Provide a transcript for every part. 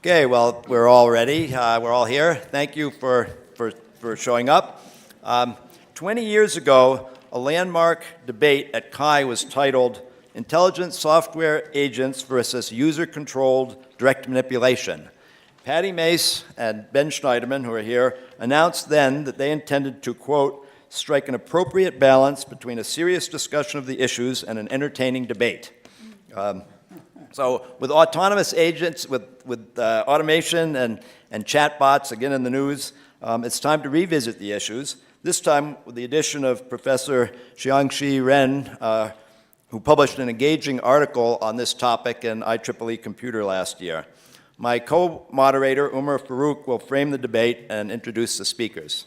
Okay, well, we're all ready. We're all here. Thank you for showing up. 20 years ago, a landmark debate at CHI was titled Intelligent Software Agents versus User-Controlled Direct Manipulation. Pattie, Maes, and Ben Shneiderman, who are here, announced then that they intended to, quote, strike an appropriate balance between a serious discussion of the issues and an entertaining debate. So with autonomous agents, with automation and chatbots, again in the news, it's time to revisit the issues, this time with the addition of Professor Xiangshi who published an engaging article on this topic in IEEE Computer last year. My co-moderator, Umer Farooq, will frame the debate and introduce the speakers.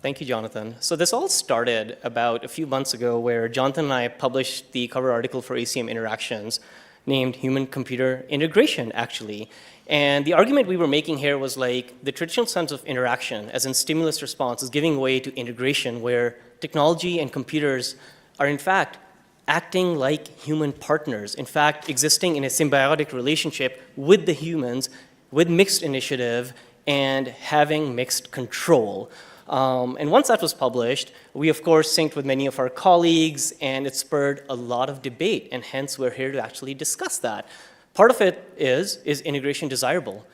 Thank you, Jonathan. So this all started about a few months ago where Jonathan and I published the cover article for ACM Interactions named Human-Computer Integration, actually. And the argument we were making here was like the traditional sense of interaction, as in stimulus response, is giving way to integration where technology and computers are in fact acting like human partners, in fact existing in a symbiotic relationship with the humans, with mixed initiative, and having mixed control. And once that was published, we of course synced with many of our colleagues, and it spurred a lot of debate, and hence we're here to actually discuss that. Part of it is integration desirable?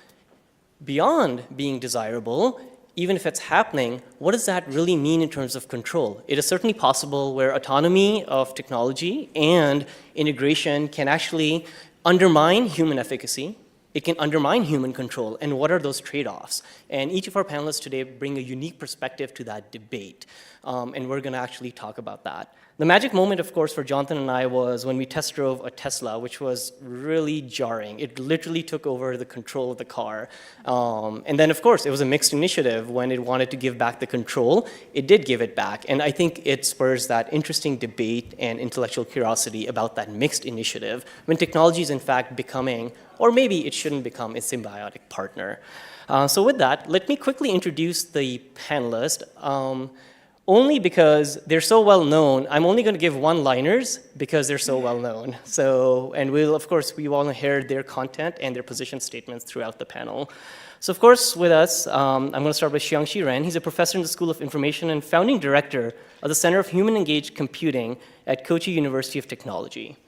Beyond being desirable, even if it's happening, what does that really mean in terms of control? It is certainly possible where autonomy of technology and integration can actually undermine human efficacy. It can undermine human control, and what are those trade-offs? And each of our panelists today bring a unique perspective to that debate, and we're gonna actually talk about that. The magic moment, of course, for Jonathan and I was when we test drove a Tesla, which was really jarring. It literally took over the control of the car. And then, of course, it was a mixed initiative. When it wanted to give back the control, it did give it back. And I think it spurs that interesting debate and intellectual curiosity about that mixed initiative when technology is in fact becoming, or maybe it shouldn't become, a symbiotic partner. So with that, let me quickly introduce the panelists. Only because they're so well known, I'm only going to give one-liners because they're so well known. So, and we'll, of course, we want to hear their content and their position statements throughout the panel. So, of course, with us, I'm going to start with Xiangshi. He's a professor in the School of Information and founding director of the Center of Human Engaged Computing at Kochi University of Technology.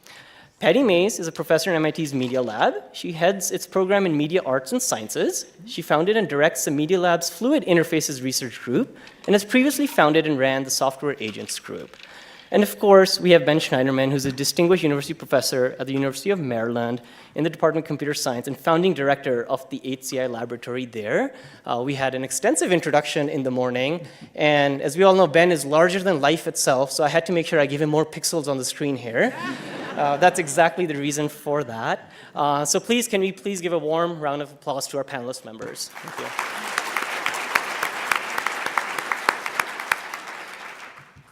Pattie Maes is a professor in MIT's Media Lab. She heads its program in Media Arts and Sciences. She founded and directs the Media Lab's Fluid Interfaces Research Group and has previously founded and ran the Software Agents Group. And of course, we have Ben Shneiderman, who's a distinguished university professor at the University of Maryland in the Department of Computer Science and founding director of the HCI laboratory there. We had an extensive introduction in the morning, and as we all know, Ben is larger than life itself, so I had to make sure I give him more pixels on the screen here. That's exactly the reason for that. So please, can we please give a warm round of applause to our panelist members? Thank you.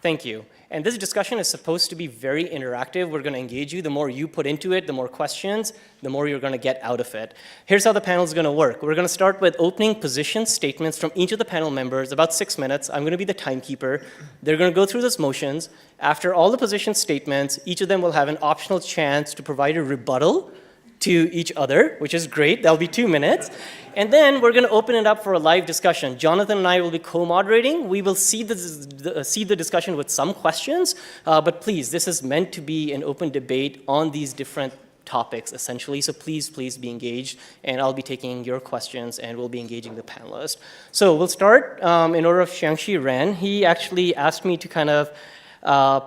Thank you. And this discussion is supposed to be very interactive. We're going to engage you. The more you put into it, the more questions, the more you're going to get out of it. Here's how the panel is going to work. We're going to start with opening position statements from each of the panel members, about 6 minutes. I'm going to be the timekeeper. They're going to go through those motions. After all the position statements, each of them will have an optional chance to provide a rebuttal to each other, which is great. That'll be 2 minutes. And then we're going to open it up for a live discussion. Jonathan and I will be co-moderating. We will seed the discussion with some questions, but please, this is meant to be an open debate on these different topics, essentially. So please, please be engaged, and I'll be taking your questions, and we'll be engaging the panelists. So we'll start in order of Xiangshi Ren. He actually asked me to kind of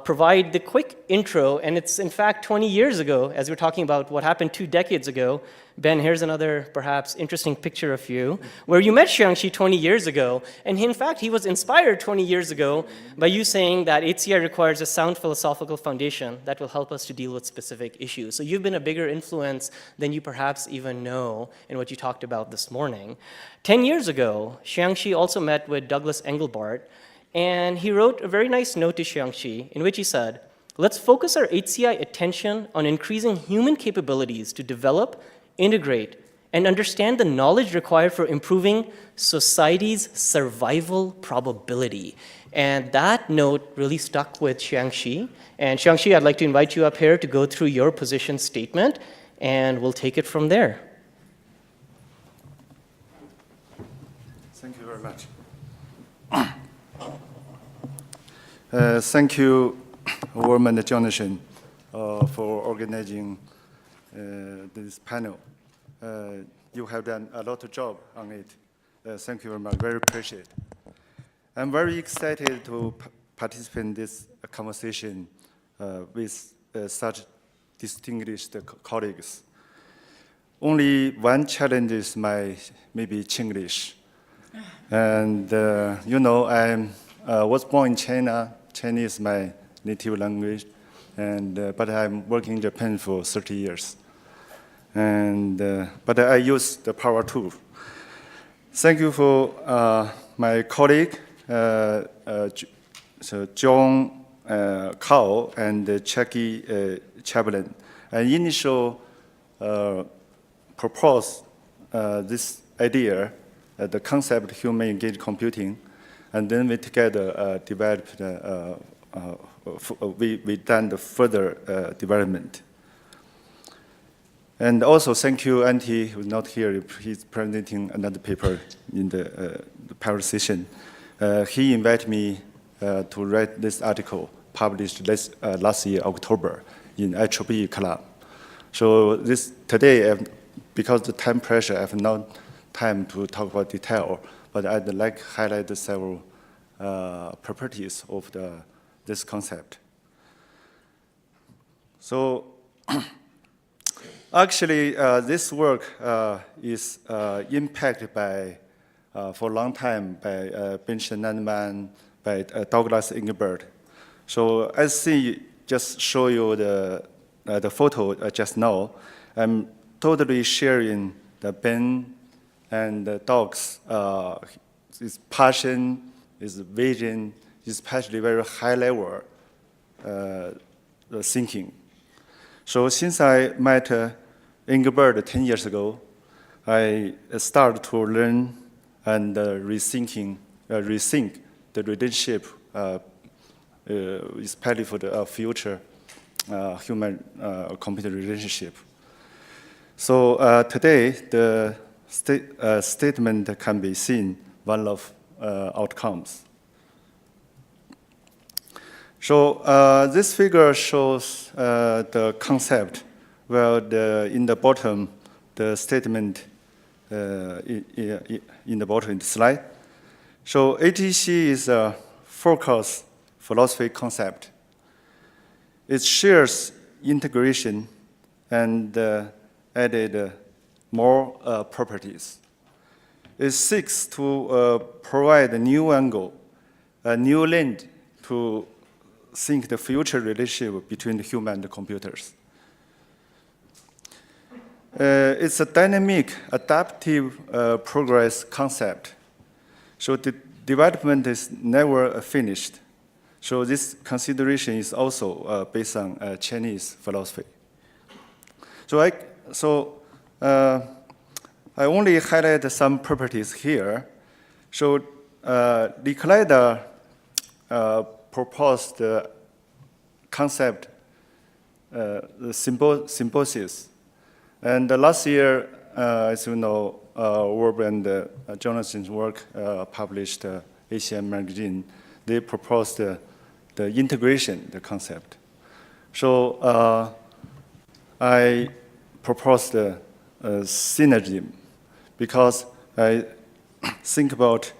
provide the quick intro, and it's in fact 20 years ago, as we're talking about what happened 2 decades ago. Ben, here's another perhaps interesting picture of you, where you met Xiangshi 20 years ago, and in fact he was inspired 20 years ago by you saying that HCI requires a sound philosophical foundation that will help us to deal with specific issues. So you've been a bigger influence than you perhaps even know in what you talked about this morning. 10 years ago, Xiangshi also met with Douglas Engelbart, and he wrote a very nice note to Xiangshi in which he said, let's focus our HCI attention on increasing human capabilities to develop, integrate, and understand the knowledge required for improving society's survival probability. And that note really stuck with Xiangshi. And Xiangshi, I'd like to invite you up here to go through your position statement. and we'll take it from there. Thank you very much. Thank you, Umer and Jonathan, for organizing this panel. You have done a lot of job on it. Thank you very much. Very appreciate. I'm very excited to participate in this conversation with such distinguished colleagues. Only one challenge is my maybe Chinglish. And you know, I was born in China. Chinese is my native language, and but I'm working in Japan for 30 years. And but I use the power tool. Thank you for my colleague, so John Kao and Jackie Chaplin. I initially proposed this idea, the concept of human-engaged computing, and then we together developed, we done the further development. And also thank you, Antti, who's not here. He's presenting another paper in the power session. He invited me to write this article, published last year, October, in IEEE Club. So today, because of the time pressure, I have no time to talk about detail, but I'd like to highlight the several properties of this concept. So actually, this work is impacted by, for a long time, by Ben Shneiderman, by Douglas Engelbert. So as I just show you the photo just now, I'm totally sharing the Ben and the Doug's his passion, his vision, especially very high level thinking. So since I met Engelbert 10 years ago, I started to learn and rethink the relationship, especially for the future human-computer relationship. So today, the statement can be seen one of outcomes. So this figure shows the concept, where in the bottom, the statement in the bottom of the slide. So ATC is a focus philosophy concept. It shares integration and added more properties. It seeks to provide a new angle, a new lens to think the future relationship between the human and the computers. It's a dynamic, adaptive progress concept. So the development is never finished. So this consideration is also based on Chinese philosophy. So I only highlight some properties here. So Licklider proposed the concept, the symbiosis. And last year, as you know, Werb and Jonathan's work published ACM magazine, they proposed the integration, the concept. So I proposed the synergy, because I think about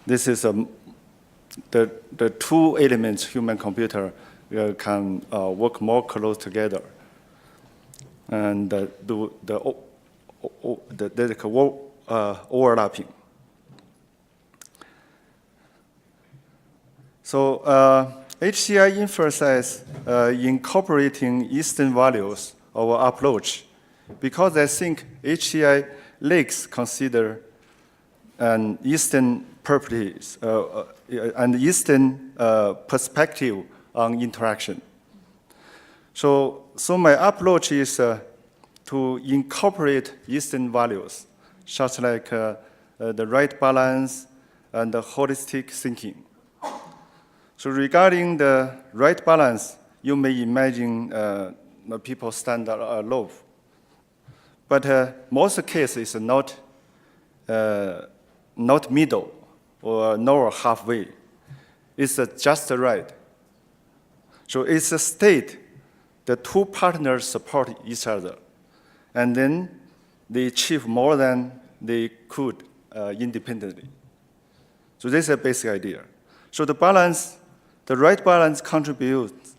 this is the two elements, human-computer, can work more close together, and do the overlapping. So HCI emphasizes incorporating Eastern values of our approach, because I think HCI lakes consider an Eastern properties and Eastern perspective on interaction. So my approach is to incorporate Eastern values, such like the right balance and the holistic thinking. So regarding the right balance, you may imagine people stand aloof, But most cases is not middle or nor halfway. It's just right. So it's a state the two partners support each other, and then they achieve more than they could independently. So this is a basic idea. So the right balance contributes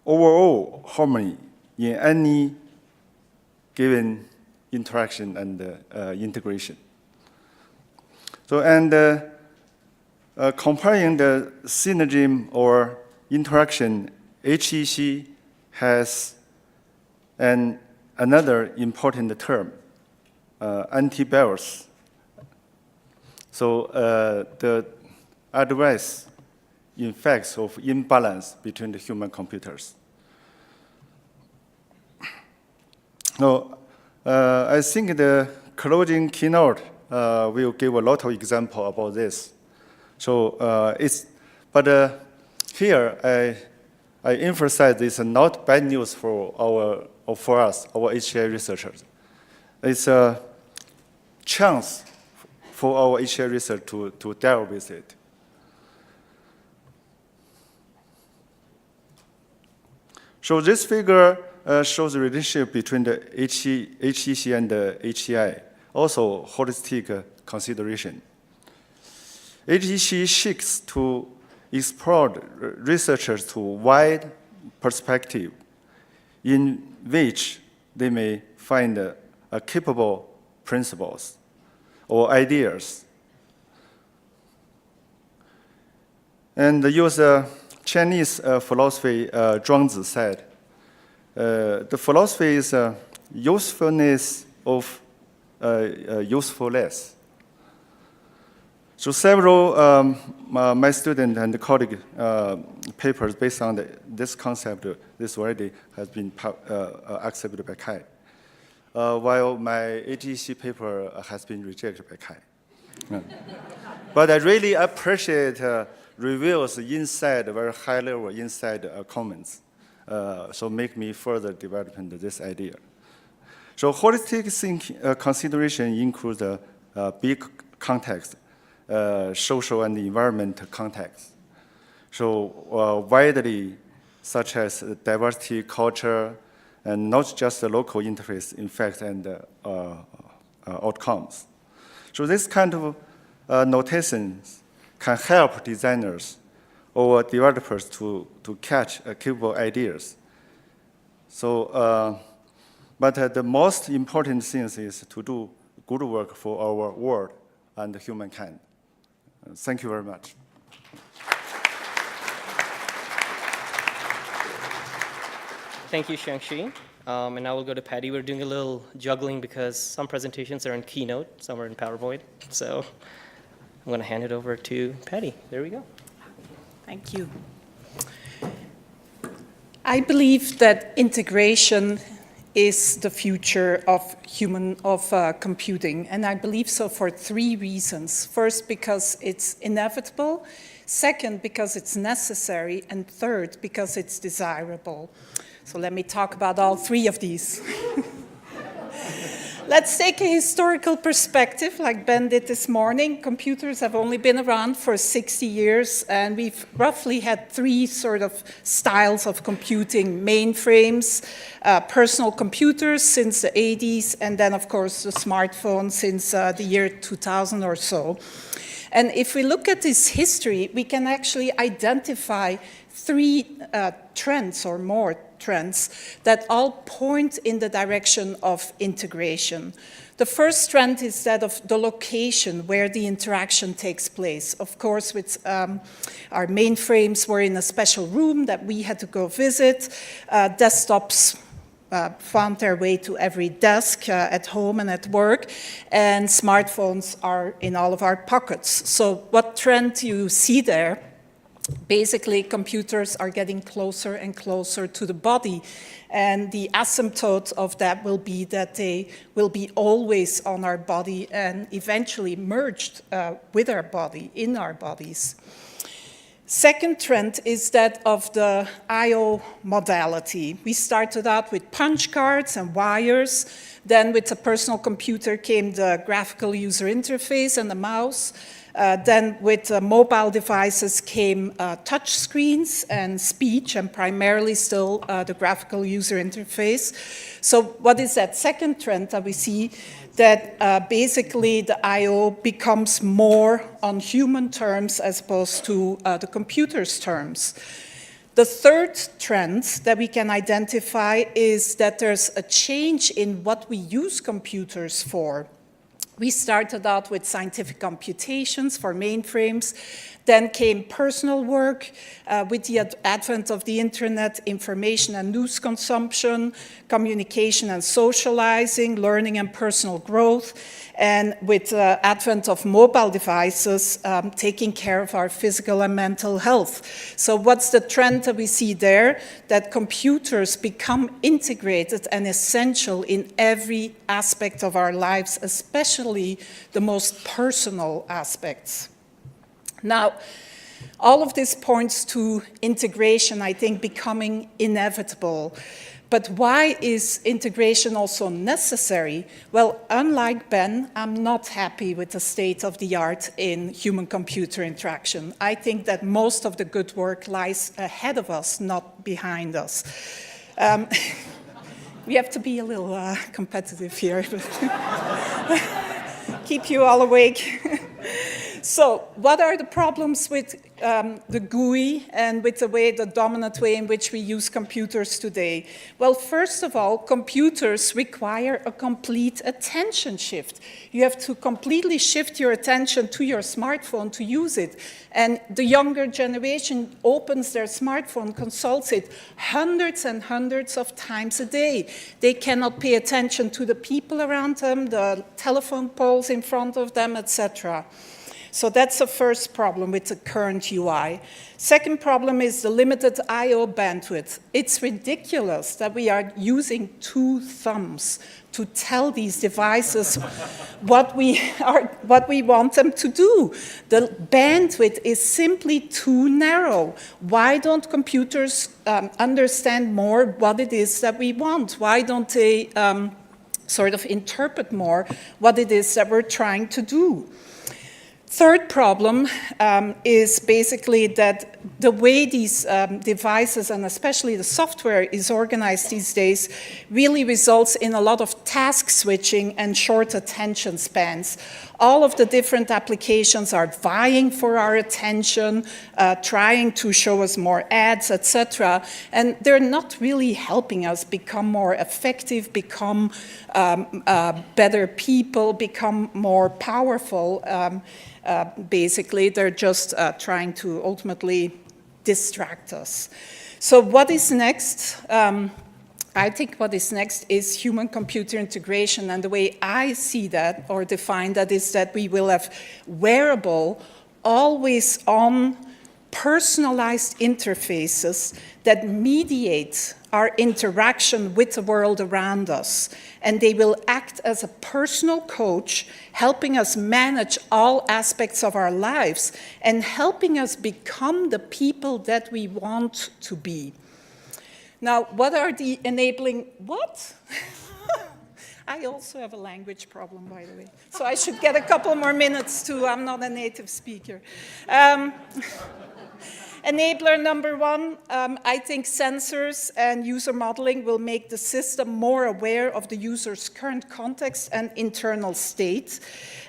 overall harmony in any given interaction and integration. So, comparing the synergism or interaction, HEC has another important term, anti-bias. So the adverse effects of imbalance between the human computers. Now, I think the closing keynote will give a lot of example about this. So here I emphasize this is not bad news for us, our HI researchers. It's a chance for our HI research to deal with it. So this figure shows the relationship between the HEC and the HEI, also holistic consideration. HEC seeks to explore researchers to wide perspective in which they may find capable principles or ideas. And use Chinese philosophy, Zhuangzi said, the philosophy is usefulness of usefulness. So several my student and colleague papers based on this concept, this already has been accepted by CHI, while my HEC paper has been rejected by CHI. But I really appreciate reviews inside, very high level inside comments. So make me further develop this idea. So holistic consideration includes a big context, social and environmental context. So widely, such as diversity, culture, and not just the local interest, in fact, and outcomes. So this kind of notations can help designers or developers to catch capable ideas. So, but the most important thing is to do good work for our world and humankind. Thank you very much. Thank you, Xiangshi. And now we'll go to Pattie. We're doing a little juggling because some presentations are in Keynote, some are in PowerPoint. So I'm going to hand it over to Pattie. There we go. Thank you. I believe that integration is the future of computing, and I believe so for 3 reasons. First, because it's inevitable. Second, because it's necessary. And third, because it's desirable. So let me talk about all 3 of these. Let's take a historical perspective, like Ben did this morning. Computers have only been around for 60 years, and we've roughly had 3 sort of styles of computing: mainframes, personal computers since the 80s, and then, of course, the smartphone since the year 2000 or so. And if we look at this history, we can actually identify 3 trends or more trends that all point in the direction of integration. The first trend is that of the location where the interaction takes place. Of course, with our mainframes were in a special room that we had to go visit. Desktops found their way to every desk at home and at work, and smartphones are in all of our pockets. So what trend you see there? Basically, computers are getting closer and closer to the body, and the asymptote of that will be that they will be always on our body and eventually merged with our body, in our bodies. Second trend is that of the I/O modality. We started out with punch cards and wires. Then with the personal computer came the graphical user interface and the mouse. Then with mobile devices came touch screens and speech, and primarily still the graphical user interface. So what is that second trend that we see? That basically the I/O becomes more on human terms as opposed to the computer's terms. The third trend that we can identify is that there's a change in what we use computers for. We started out with scientific computations for mainframes. Then came personal work with the advent of the internet, information and news consumption, communication and socializing, learning and personal growth, and with the advent of mobile devices, taking care of our physical and mental health. So what's the trend that we see there? That computers become integrated and essential in every aspect of our lives, especially the most personal aspects. Now, all of this points to integration, I think, becoming inevitable. But why is integration also necessary? Well, unlike Ben, I'm not happy with the state of the art in human-computer interaction. I think that most of the good work lies ahead of us, not behind us. We have to be a little competitive here, but keep you all awake. So what are the problems with the GUI and with the dominant way in which we use computers today? Well, first of all, computers require a complete attention shift. You have to completely shift your attention to your smartphone to use it. And the younger generation opens their smartphone, consults it hundreds and hundreds of times a day. They cannot pay attention to the people around them, the telephone poles in front of them, etc. So that's the first problem with the current UI. Second problem is the limited I/O bandwidth. It's ridiculous that we are using 2 thumbs to tell these devices what we want them to do. The bandwidth is simply too narrow. Why don't computers understand more what it is that we want? Why don't they sort of interpret more what it is that we're trying to do? Third problem is basically that the way these devices, and especially the software, is organized these days really results in a lot of task switching and short attention spans. All of the different applications are vying for our attention, trying to show us more ads, etc. And they're not really helping us become more effective, become better people, become more powerful. Basically, they're just trying to ultimately distract us. So what is next? I think what is next is human-computer integration, and the way I see that or define that is that we will have wearable, always-on, personalized interfaces that mediate our interaction with the world around us. And they will act as a personal coach, helping us manage all aspects of our lives and helping us become the people that we want to be. Now, what are the enabling, what? I also have a language problem, by the way. So I should get a couple more minutes too. I'm not a native speaker. Enabler number 1, I think sensors and user modeling will make the system more aware of the user's current context and internal state.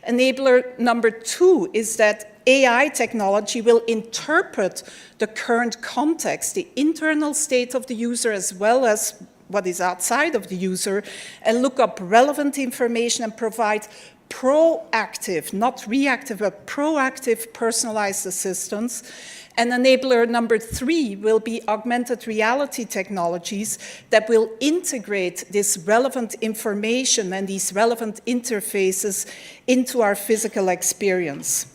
Enabler number 2 is that AI technology will interpret the current context, the internal state of the user as well as what is outside of the user, and look up relevant information and provide proactive, not reactive, but proactive personalized assistance. And enabler number 3 will be augmented reality technologies that will integrate this relevant information and these relevant interfaces into our physical experience.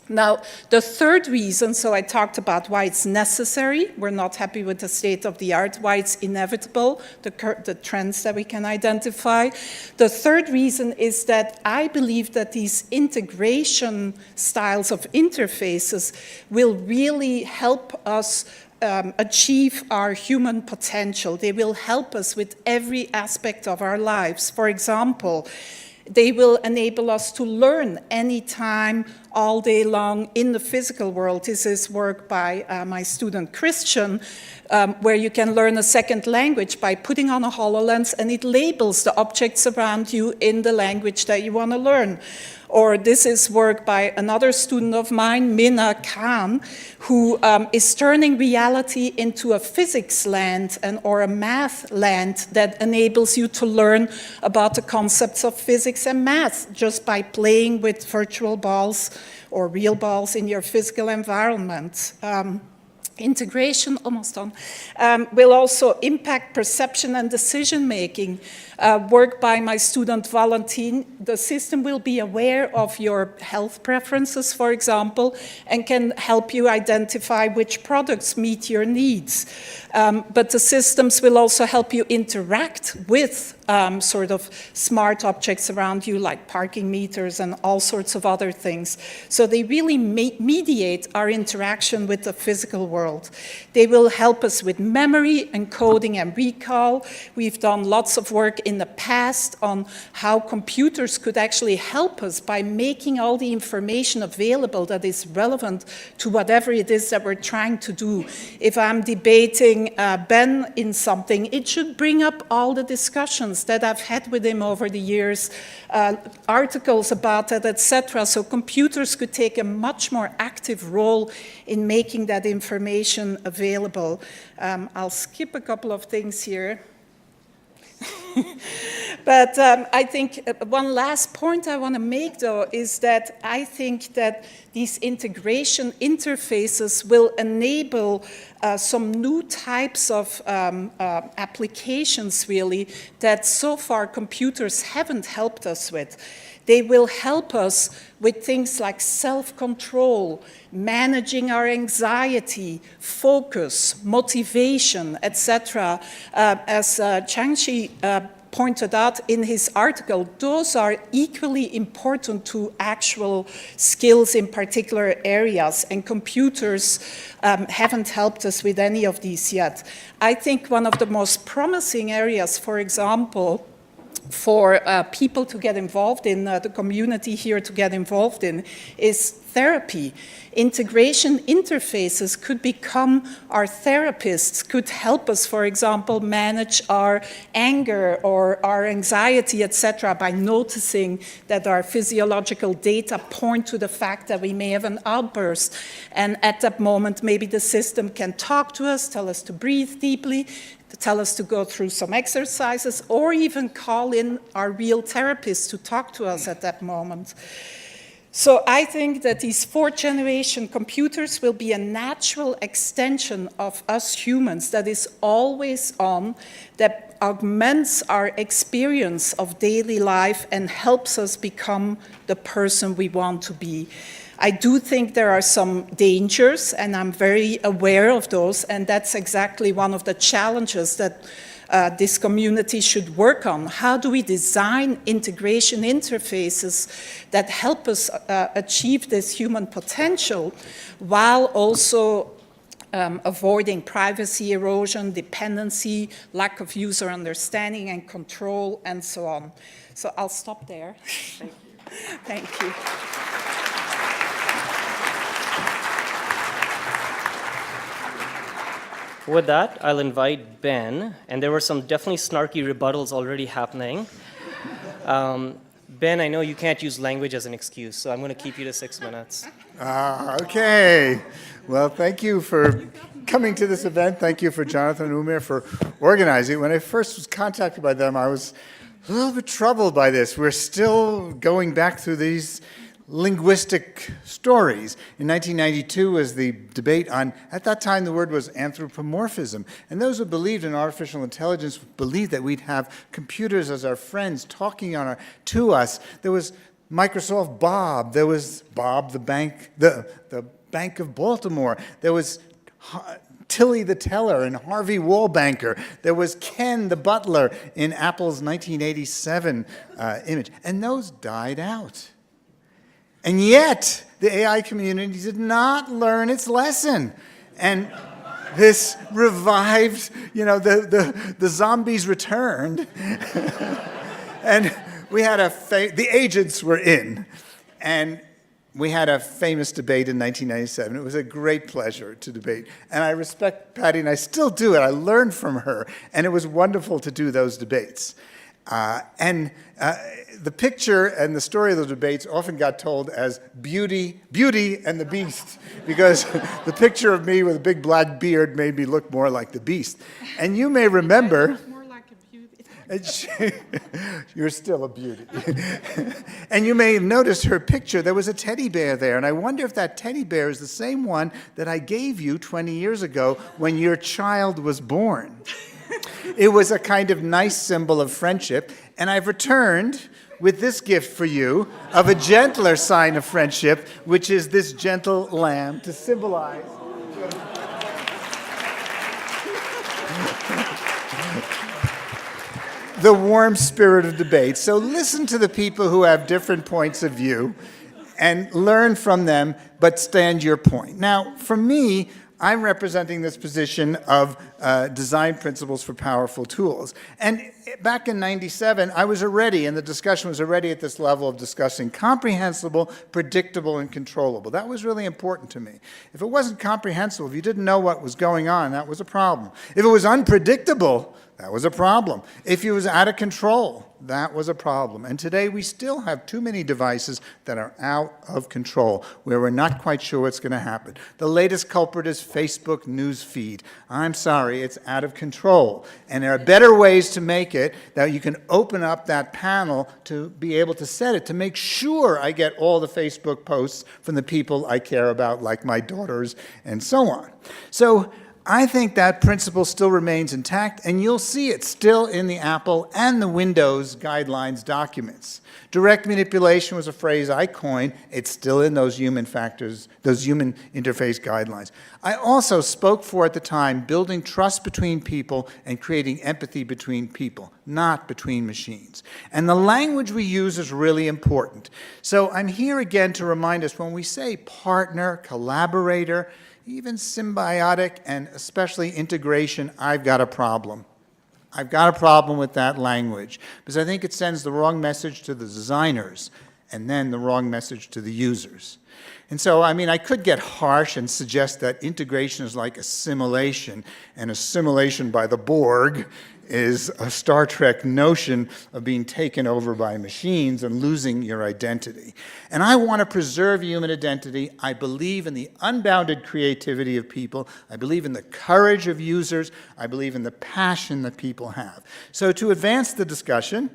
Now, the third reason, so I talked about why it's necessary, we're not happy with the state of the art, why it's inevitable, the trends that we can identify. The third reason is that I believe that these integration styles of interfaces will really help us achieve our human potential. They will help us with every aspect of our lives. For example, they will enable us to learn anytime, all day long in the physical world. This is work by my student Christian, where you can learn a second language by putting on a HoloLens and it labels the objects around you in the language that you want to learn. Or this is work by another student of mine, Minna Khan, who is turning reality into a physics land or a math land that enables you to learn about the concepts of physics and math just by playing with virtual balls or real balls in your physical environment. Integration, almost done, will also impact perception and decision-making. Work by my student Valentin, the system will be aware of your health preferences, for example, and can help you identify which products meet your needs. But the systems will also help you interact with sort of smart objects around you, like parking meters and all sorts of other things. So they really mediate our interaction with the physical world. They will help us with memory, encoding, and recall. We've done lots of work in the past on how computers could actually help us by making all the information available that is relevant to whatever it is that we're trying to do. If I'm debating Ben in something, it should bring up all the discussions that I've had with him over the years, articles about that, etc. So computers could take a much more active role in making that information available. I'll skip a couple of things here. But I think one last point I want to make, though, is that I think that these integration interfaces will enable some new types of applications, really, that so far computers haven't helped us with. They will help us with things like self-control, managing our anxiety, focus, motivation, etc. As Xiangshi pointed out in his article, those are equally important to actual skills in particular areas, and computers haven't helped us with any of these yet. I think one of the most promising areas, for example, for people to get involved in, the community here to get involved in, is therapy. Integration interfaces could become our therapists, could help us, for example, manage our anger or our anxiety, etc., by noticing that our physiological data point to the fact that we may have an outburst. And at that moment, maybe the system can talk to us, tell us to breathe deeply, to tell us to go through some exercises, or even call in our real therapist to talk to us at that moment. So I think that these fourth-generation computers will be a natural extension of us humans that is always on, that augments our experience of daily life and helps us become the person we want to be. I do think there are some dangers, and I'm very aware of those, and that's exactly one of the challenges that this community should work on. How do we design integration interfaces that help us achieve this human potential while also avoiding privacy erosion, dependency, lack of user understanding and control, and so on. So I'll stop there. Thank you. Thank you. With that, I'll invite Ben, and there were some definitely snarky rebuttals already happening. Ben, I know you can't use language as an excuse, so I'm going to keep you to 6 minutes. Okay. Well, thank you for coming to this event. Thank you for Jonathan and Umer for organizing it. When I first was contacted by them, I was a little bit troubled by this. We're still going back through these linguistic stories. In 1992 was the debate on, at that time the word was anthropomorphism, and those who believed in artificial intelligence believed that we'd have computers as our friends talking to us. There was Microsoft Bob. There was Bob the bank, the Bank of Baltimore. There was Tilly the Teller and Harvey Wallbanker. There was Ken the Butler in Apple's 1987 image. And those died out. And yet, the AI community did not learn its lesson. And this revived, the zombies returned. And we had the agents were in. And we had a famous debate in 1997. It was a great pleasure to debate. And I respect Pattie, and I still do it. I learned from her. And it was wonderful to do those debates. The picture and the story of those debates often got told as Beauty and the Beast, because the picture of me with a big black beard made me look more like the Beast. And you may remember... More like a beauty. You're still a beauty. And you may have noticed her picture. There was a teddy bear there, and I wonder if that teddy bear is the same one that I gave you 20 years ago when your child was born. It was a kind of nice symbol of friendship, and I've returned with this gift for you of a gentler sign of friendship, which is this gentle lamb to symbolize the warm spirit of debate. So listen to the people who have different points of view and learn from them, but stand your point. Now, for me, I'm representing this position of design principles for powerful tools. And back in 97, I was already, and the discussion was already at this level of discussing comprehensible, predictable, and controllable. That was really important to me. If it wasn't comprehensible, if you didn't know what was going on, that was a problem. If it was unpredictable, that was a problem. If it was out of control, that was a problem. And today we still have too many devices that are out of control, where we're not quite sure what's going to happen. The latest culprit is Facebook news feed. I'm sorry, it's out of control. And there are better ways to make it that you can open up that panel to be able to set it, to make sure I get all the Facebook posts from the people I care about, like my daughters and so on. So I think that principle still remains intact, and you'll see it still in the Apple and the Windows guidelines documents. Direct manipulation was a phrase I coined. It's still in those human factors, those human interface guidelines. I also spoke for, at the time, building trust between people and creating empathy between people, not between machines. And the language we use is really important. So I'm here again to remind us, when we say partner, collaborator, even symbiotic and especially integration, I've got a problem. I've got a problem with that language, because I think it sends the wrong message to the designers and then the wrong message to the users. And so, I mean, I could get harsh and suggest that integration is like assimilation, and assimilation by the Borg is a Star Trek notion of being taken over by machines and losing your identity. And I want to preserve human identity. I believe in the unbounded creativity of people. I believe in the courage of users. I believe in the passion that people have. So to advance the discussion,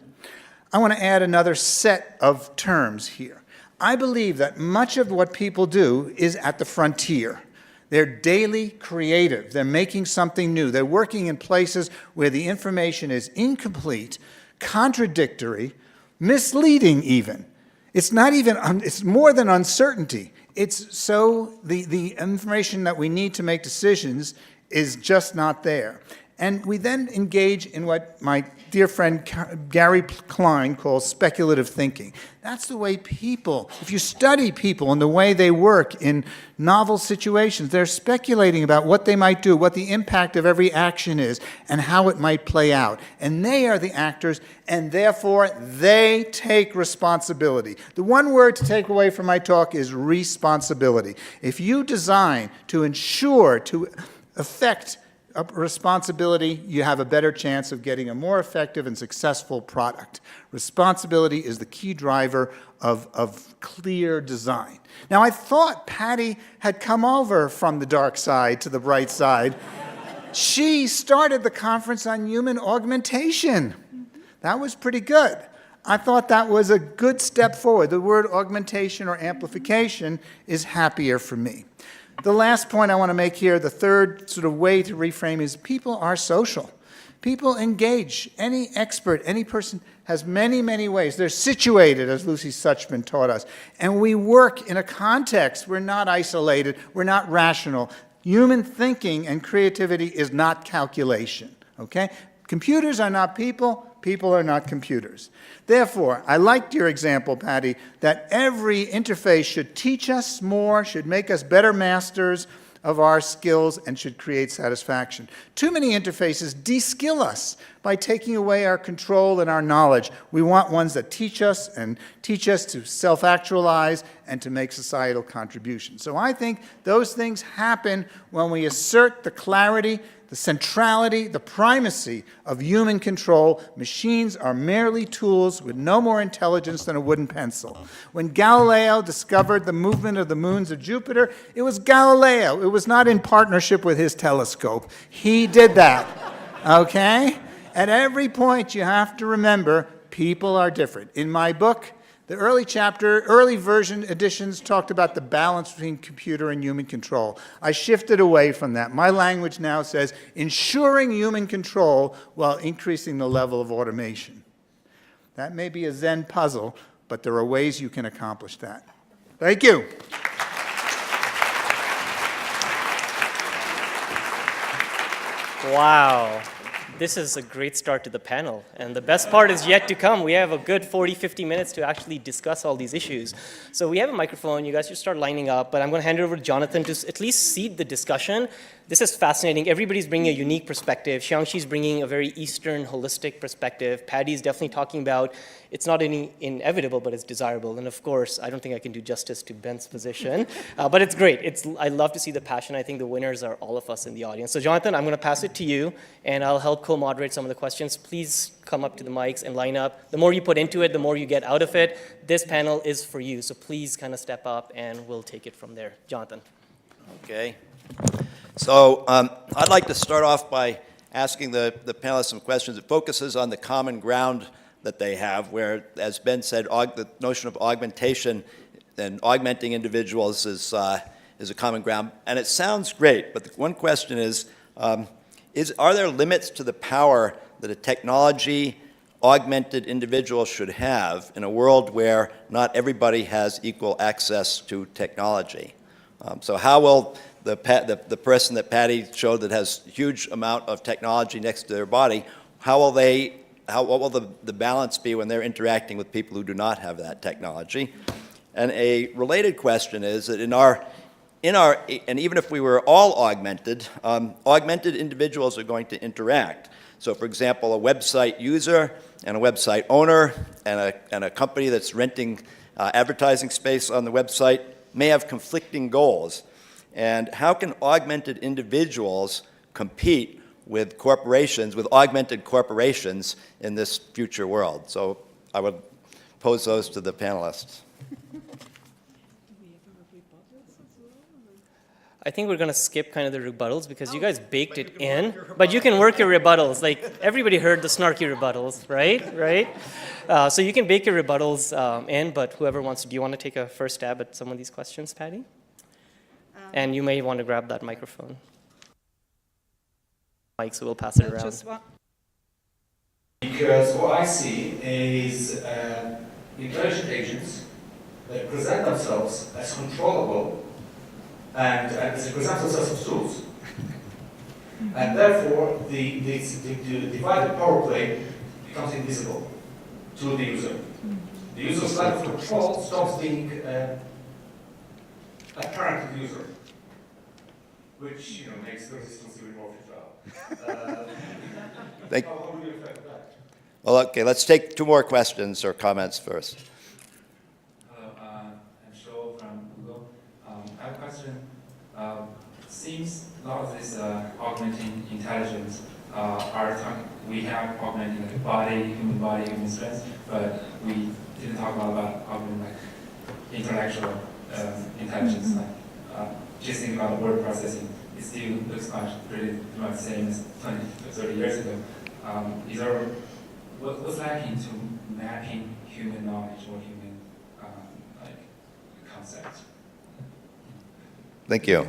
I want to add another set of terms here. I believe that much of what people do is at the frontier. They're daily creative. They're making something new. They're working in places where the information is incomplete, contradictory, misleading even. It's not even, it's more than uncertainty. It's so the information that we need to make decisions is just not there. And we then engage in what my dear friend Gary Klein calls speculative thinking. That's the way people, if you study people and the way they work in novel situations, they're speculating about what they might do, what the impact of every action is, and how it might play out. And they are the actors, and therefore they take responsibility. The one word to take away from my talk is responsibility. If you design to ensure, to affect a responsibility, you have a better chance of getting a more effective and successful product. Responsibility is the key driver of clear design. Now, I thought Pattie had come over from the dark side to the bright side. She started the conference on human augmentation. That was pretty good. I thought that was a good step forward. The word augmentation or amplification is happier for me. The last point I want to make here, the third sort of way to reframe, is people are social. People engage. Any expert, any person has many, many ways. They're situated, as Lucy Suchman taught us. And we work in a context. We're not isolated. We're not rational. Human thinking and creativity is not calculation, okay? Computers are not people. People are not computers. Therefore, I liked your example, Pattie, that every interface should teach us more, should make us better masters of our skills, and should create satisfaction. Too many interfaces de-skill us by taking away our control and our knowledge. We want ones that teach us to self-actualize and to make societal contributions. So I think those things happen when we assert the clarity, the centrality, the primacy of human control. Machines are merely tools with no more intelligence than a wooden pencil. When Galileo discovered the movement of the moons of Jupiter, it was Galileo. It was not in partnership with his telescope. He did that, okay? At every point, you have to remember, people are different. In my book, the early version editions talked about the balance between computer and human control. I shifted away from that. My language now says ensuring human control while increasing the level of automation. That may be a Zen puzzle, but there are ways you can accomplish that. Thank you. Wow. This is a great start to the panel, and the best part is yet to come. We have a good 40, 50 minutes to actually discuss all these issues. So we have a microphone. You guys should start lining up, but I'm going to hand it over to Jonathan to at least seed the discussion. This is fascinating. Everybody's bringing a unique perspective. Xiangshi's bringing a very Eastern, holistic perspective. Pattie's definitely talking about it's not inevitable, but it's desirable. And of course, I don't think I can do justice to Ben's position, but it's great. I love to see the passion. I think the winners are all of us in the audience. So Jonathan, I'm going to pass it to you, and I'll help co-moderate some of the questions. Please come up to the mics and line up. The more you put into it, the more you get out of it. This panel is for you, so please kind of step up, and we'll take it from there. Jonathan. Okay. So I'd like to start off by asking the panelists some questions. It focuses on the common ground that they have, where, as Ben said, the notion of augmentation and augmenting individuals is a common ground. And it sounds great, but the one question is are there limits to the power that a technology-augmented individual should have in a world where not everybody has equal access to technology? So how will the person that Pattie showed that has a huge amount of technology next to their body, what will the balance be when they're interacting with people who do not have that technology? And a related question is that and even if we were all augmented, augmented individuals are going to interact. So for example, a website user and a website owner and a company that's renting advertising space on the website may have conflicting goals. And how can augmented individuals compete with corporations, with augmented corporations in this future world? So I would pose those to the panelists. I think we're going to skip kind of the rebuttals because you guys baked it in, but you can work your rebuttals. Like, everybody heard the snarky rebuttals, right? So you can bake your rebuttals in, but whoever wants to, do you want to take a first stab at some of these questions, Pattie? And you may want to grab that microphone. Mike, so we'll pass it around. Because what I see is intelligent agents that present themselves as controllable and as present themselves as tools. And therefore, the divided power play becomes invisible to the user. The user's lack of control stops being apparent to the user, which makes the resistance even more fragile. How would you affect that? Well, okay, let's take two more questions or comments first. Hello, I'm Shou from Google. I have a question. Seems a lot of this augmenting intelligence we have augmenting like body, human strength, but we didn't talk about augmenting like intellectual intelligence. Just think about word processing. It still looks pretty much the same as 20 or 30 years ago. What's lacking to mapping human knowledge or human concepts? Thank you.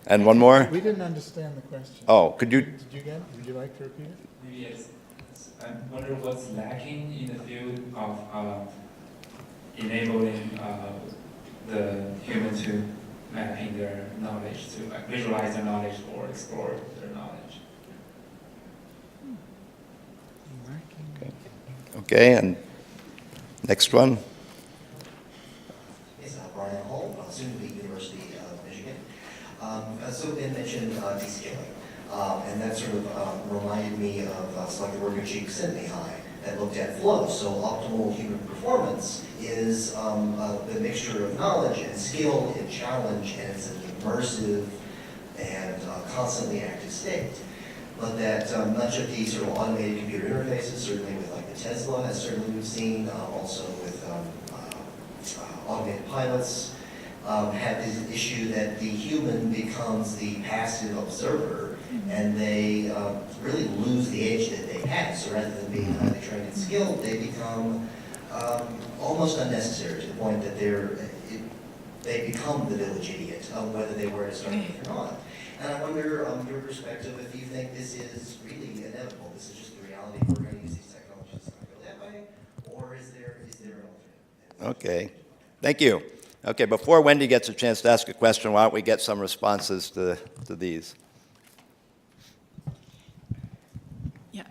And one more? We didn't understand the question. Oh, could you, Did you get it? Would you like to repeat it? Maybe yes. I wonder what's lacking in the field of enabling the human to mapping their knowledge, to visualize their knowledge or explore their knowledge. okay, and next one? Yes, Brian Hall, student at the University of Michigan. So Ben mentioned descaling, and that sort of reminded me of some like the work of JCR that looked at flow. So optimal human performance is the mixture of knowledge and skill and challenge, and it's an immersive and constantly active state. But that much of these sort of automated computer interfaces, certainly with like the Tesla, as certainly we've seen, also with automated pilots, have this issue that the human becomes the passive observer, and they really lose the edge that they had. So rather than being highly trained and skilled, they become almost unnecessary to the point that they become the village idiot, whether they were to start with or not. And I wonder, your perspective, if you think this is really inevitable, this is just the reality, we're going to use these technologies, it's not going to go that way, or is there an alternate? Okay, thank you. Okay, before Wendy gets a chance to ask a question, why don't we get some responses to these? Yeah,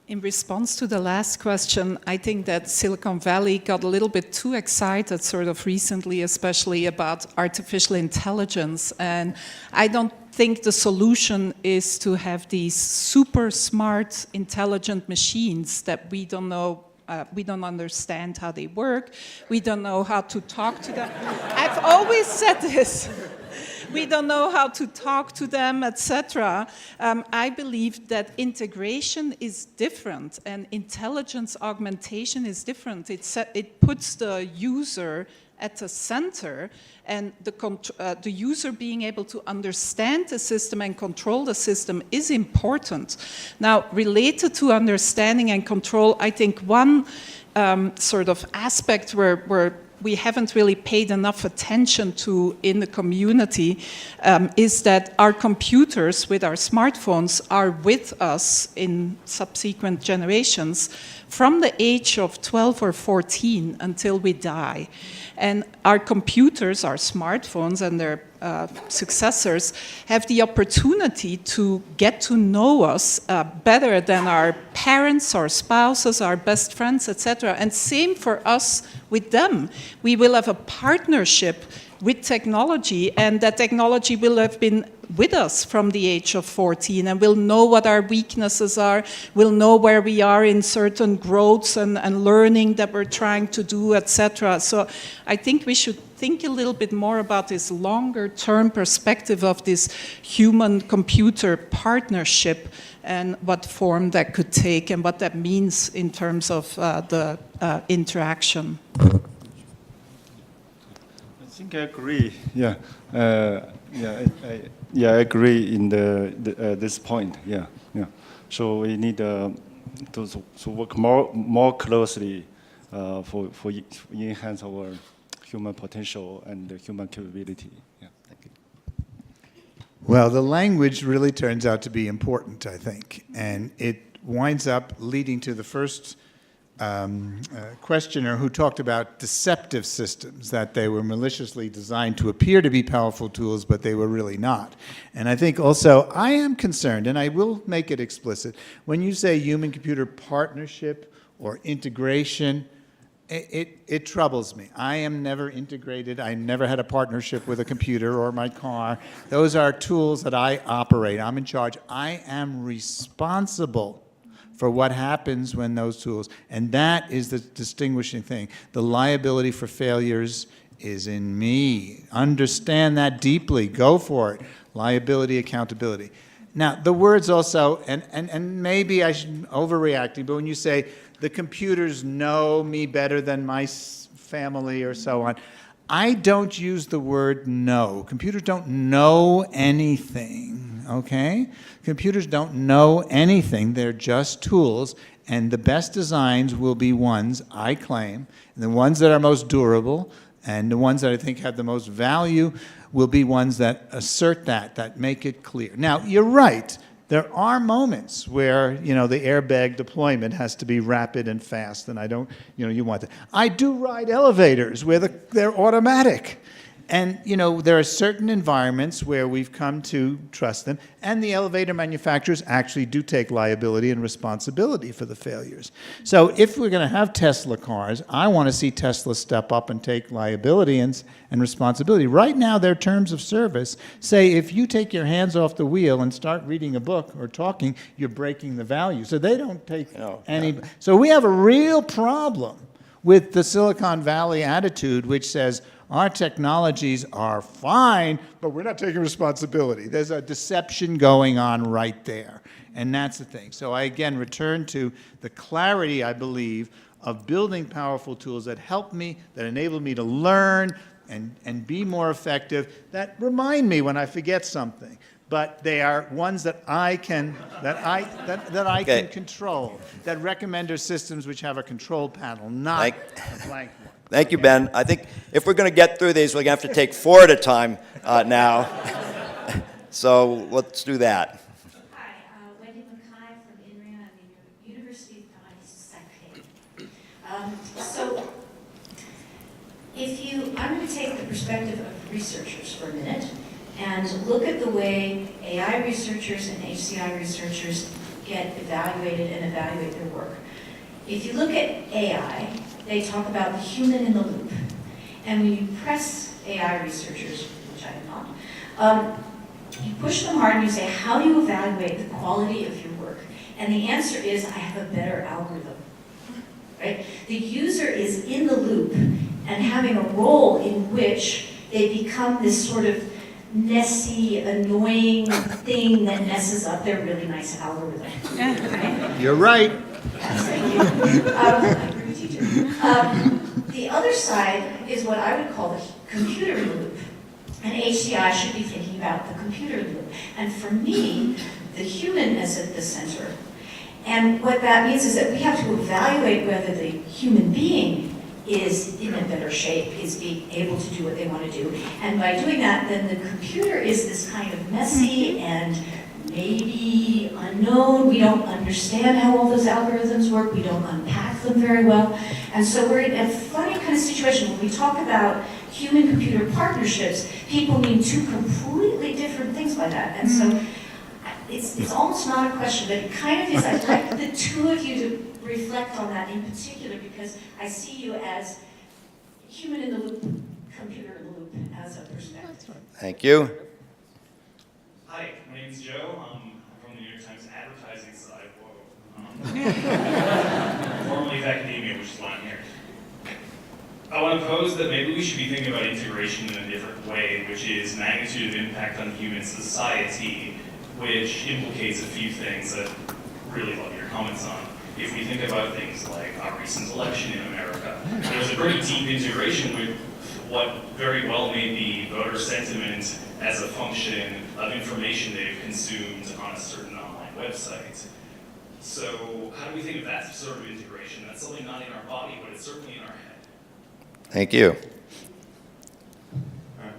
in response to the last question, I think that Silicon Valley got a little bit too excited sort of recently, especially about artificial intelligence. And I don't think the solution is to have these super smart, intelligent machines that we don't know. We don't understand how they work. We don't know how to talk to them. I've always said this. We don't know how to talk to them, etc. I believe that integration is different and intelligence augmentation is different. It puts the user at the center, and the user being able to understand the system and control the system is important. Now, related to understanding and control, I think one sort of aspect where we haven't really paid enough attention to in the community is that our computers with our smartphones are with us in subsequent generations from the age of 12 or 14 until we die. And our computers, our smartphones and their successors have the opportunity to get to know us better than our parents, our spouses, our best friends, etc. And same for us with them. We will have a partnership with technology, and that technology will have been with us from the age of 14, and we'll know what our weaknesses are, we'll know where we are in certain growths and learning that we're trying to do, etc. So I think we should think a little bit more about this longer-term perspective of this human-computer partnership and what form that could take and what that means in terms of the interaction. I think I agree. Yeah, I agree in this point. Yeah. So we need to work more closely for enhance our human potential and the human capability. Yeah. Thank you. Well, the language really turns out to be important, I think, and it winds up leading to the first questioner who talked about deceptive systems, that they were maliciously designed to appear to be powerful tools, but they were really not. And I think also I am concerned, and I will make it explicit, when you say human-computer partnership or integration, it troubles me. I am never integrated. I never had a partnership with a computer or my car. Those are tools that I operate. I'm in charge. I am responsible for what happens when those tools, and that is the distinguishing thing. The liability for failures is in me. Understand that deeply. Go for it. Liability, accountability. Now, the words also, and maybe I should overreacting, but when you say the computers know me better than my family or so on, I don't use the word know. Computers don't know anything, okay? Computers don't know anything. They're just tools, and the best designs will be ones, I claim, and the ones that are most durable, And the ones that I think have the most value will be ones that assert that make it clear. Now, you're right. There are moments where, the airbag deployment has to be rapid and fast, and I don't, you want that. I do ride elevators where they're automatic. And, there are certain environments where we've come to trust them, and the elevator manufacturers actually do take liability and responsibility for the failures. So if we're going to have Tesla cars, I want to see Tesla step up and take liability and responsibility. Right now, their terms of service say if you take your hands off the wheel and start reading a book or talking, you're breaking the value. So they don't take any. So we have a real problem with the Silicon Valley attitude, which says, our technologies are fine, but we're not taking responsibility. There's a deception going on right there, and that's the thing. So I, again, return to the clarity, I believe, of building powerful tools that help me, that enable me to learn and be more effective, that remind me when I forget something. But they are ones that I can can control, that recommender systems which have a control panel, not a blank one. Thank you, Ben. I think if we're going to get through these, we're going to have to take 4 at a time now. So let's do that. Hi, Wendy Mackay from INRAN. I'm in the University of Pennsylvania. So I'm going to take the perspective of researchers for a minute and look at the way AI researchers and HCI researchers get evaluated and evaluate their work. If you look at AI, they talk about the human in the loop. And when you press AI researchers, which I am not, you push them hard and you say, how do you evaluate the quality of your work? And the answer is, I have a better algorithm. Right? The user is in the loop and having a role in which they become this sort of messy, annoying thing that messes up their really nice algorithm. Right? You're right. Thank you. I'm a teacher. The other side is what I would call the computer in the loop. And HCI should be thinking about the computer in the loop. And for me, the human is at the center. And what that means is that we have to evaluate whether the human being is in a better shape, is being able to do what they want to do. And by doing that, then the computer is this kind of messy and maybe unknown. We don't understand how all those algorithms work. We don't unpack them very well. And so we're in a funny kind of situation. When we talk about human-computer partnerships, people mean 2 completely different things by that. And so it's almost not a question, but it kind of is. I'd like the 2 of you to reflect on that in particular, because I see you as human in the loop, computer in the loop as a perspective. Thank you. Hi, my name is Joe. I'm from the New York Times advertising side. Formerly of academia, which is why I'm here. I want to pose that maybe we should be thinking about integration in a different way, which is magnitude of impact on human society, which implicates a few things that I really love your comments on. If we think about things like our recent election in America, there's a pretty deep integration with what very well may be voter sentiment as a function of information they've consumed on a certain online website. So how do we think of that sort of integration? That's something not in our body, but it's certainly in our head. Thank you.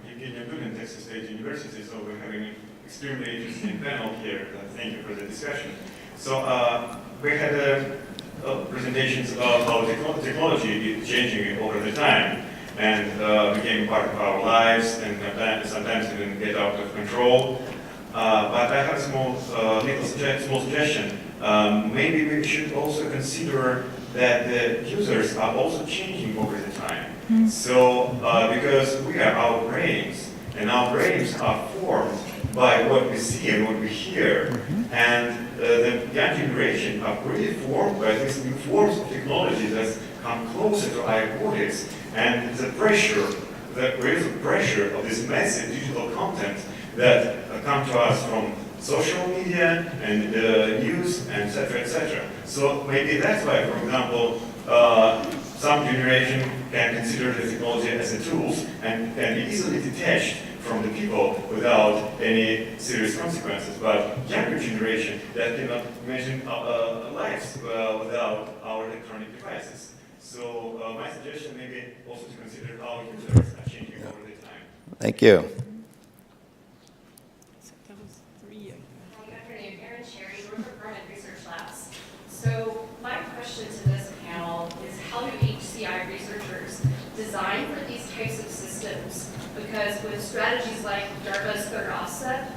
Evgenia Grudin, Texas State University, so we're having an extremely interesting panel here. Thank you for the discussion. So we had presentations about how technology is changing over the time and became part of our lives and sometimes even get out of control. But I have a small suggestion. Maybe we should also consider that the users are also changing over the time. So because we are our brains, and our brains are formed by what we see and what we hear. And the young generation are really formed by these new forms of technology that come closer to our bodies. And the pressure, the real pressure of this massive digital content that come to us from social media and news, and et cetera. So maybe that's why, for example, some generation can consider the technology as a tool and can be easily detached from the people without any serious consequences. But younger generation that cannot imagine lives without our electronic devices. So my suggestion may be also to consider how computers are changing over the time. Thank you. That was 3. Good afternoon, Erin Sherry, Northrop Grumman Research Labs. So my question to this panel is how do HCI researchers design for these types of systems? Because with strategies like DARPA's third offset,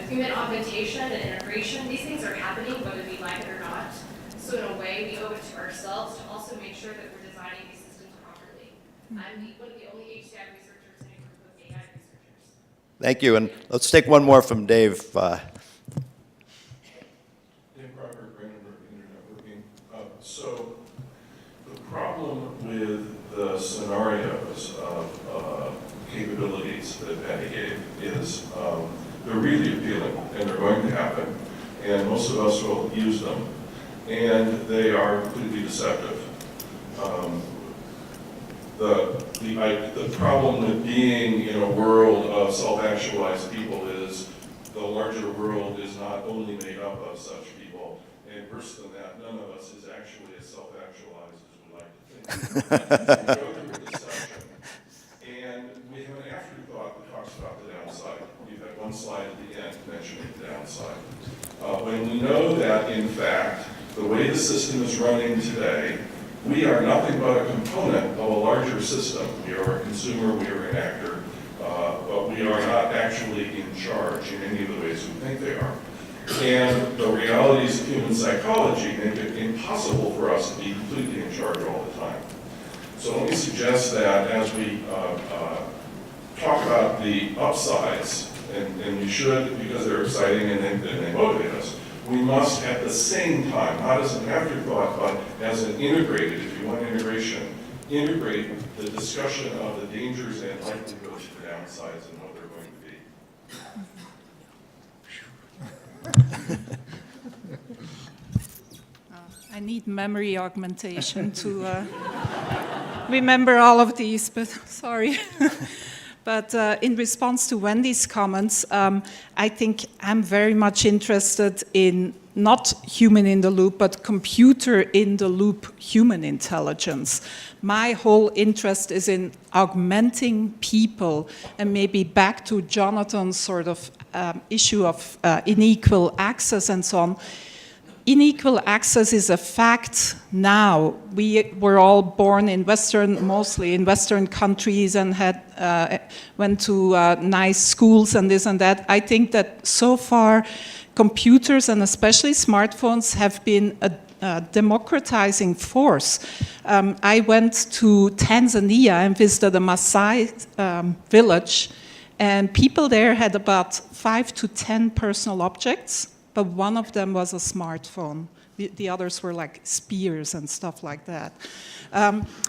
human augmentation and integration, these things are happening whether we like it or not. So in a way, we owe it to ourselves to also make sure that we're designing these systems properly. I'm one of the only HCI researchers in a group of AI researchers. Thank you. And let's take one more from Dave. Dave Crocker, Brandenburg Internet Working. So the problem with the scenarios of capabilities that Pattie gave is they're really appealing and they're going to happen, and most of us will use them, and they are completely deceptive. The problem with being in a world of self-actualized people is the larger world is not only made up of such people, and worse than that, none of us is actually as self-actualized as we like to think. We go through a deception, and we have an afterthought that talks about the downside. You've had one slide at the end mentioning the downside. When we know that, in fact, the way the system is running today, we are nothing but a component of a larger system. We are a consumer, we are an actor, but we are not actually in charge in any of the ways we think they are. And the realities of human psychology make it impossible for us to be completely in charge all the time. So let me suggest that as we talk about the upsides, and we should because they're exciting and they motivate us, we must at the same time, not as an afterthought, but as an integrated, if you want integration, integrate the discussion of the dangers and likelihoods of the downsides and what they're going to be. I need memory augmentation to remember all of these, but sorry. But in response to Wendy's comments, I think I'm very much interested in not human in the loop, but computer in the loop human intelligence. My whole interest is in augmenting people, and maybe back to Jonathan's sort of issue of unequal access and so on. Unequal access is a fact now. We were all born in mostly in Western countries and went to nice schools and this and that. I think that so far computers and especially smartphones have been a democratizing force. I went to Tanzania and visited a Maes village, and people there had about 5 to 10 personal objects, but one of them was a smartphone. The others were like spears and stuff like that.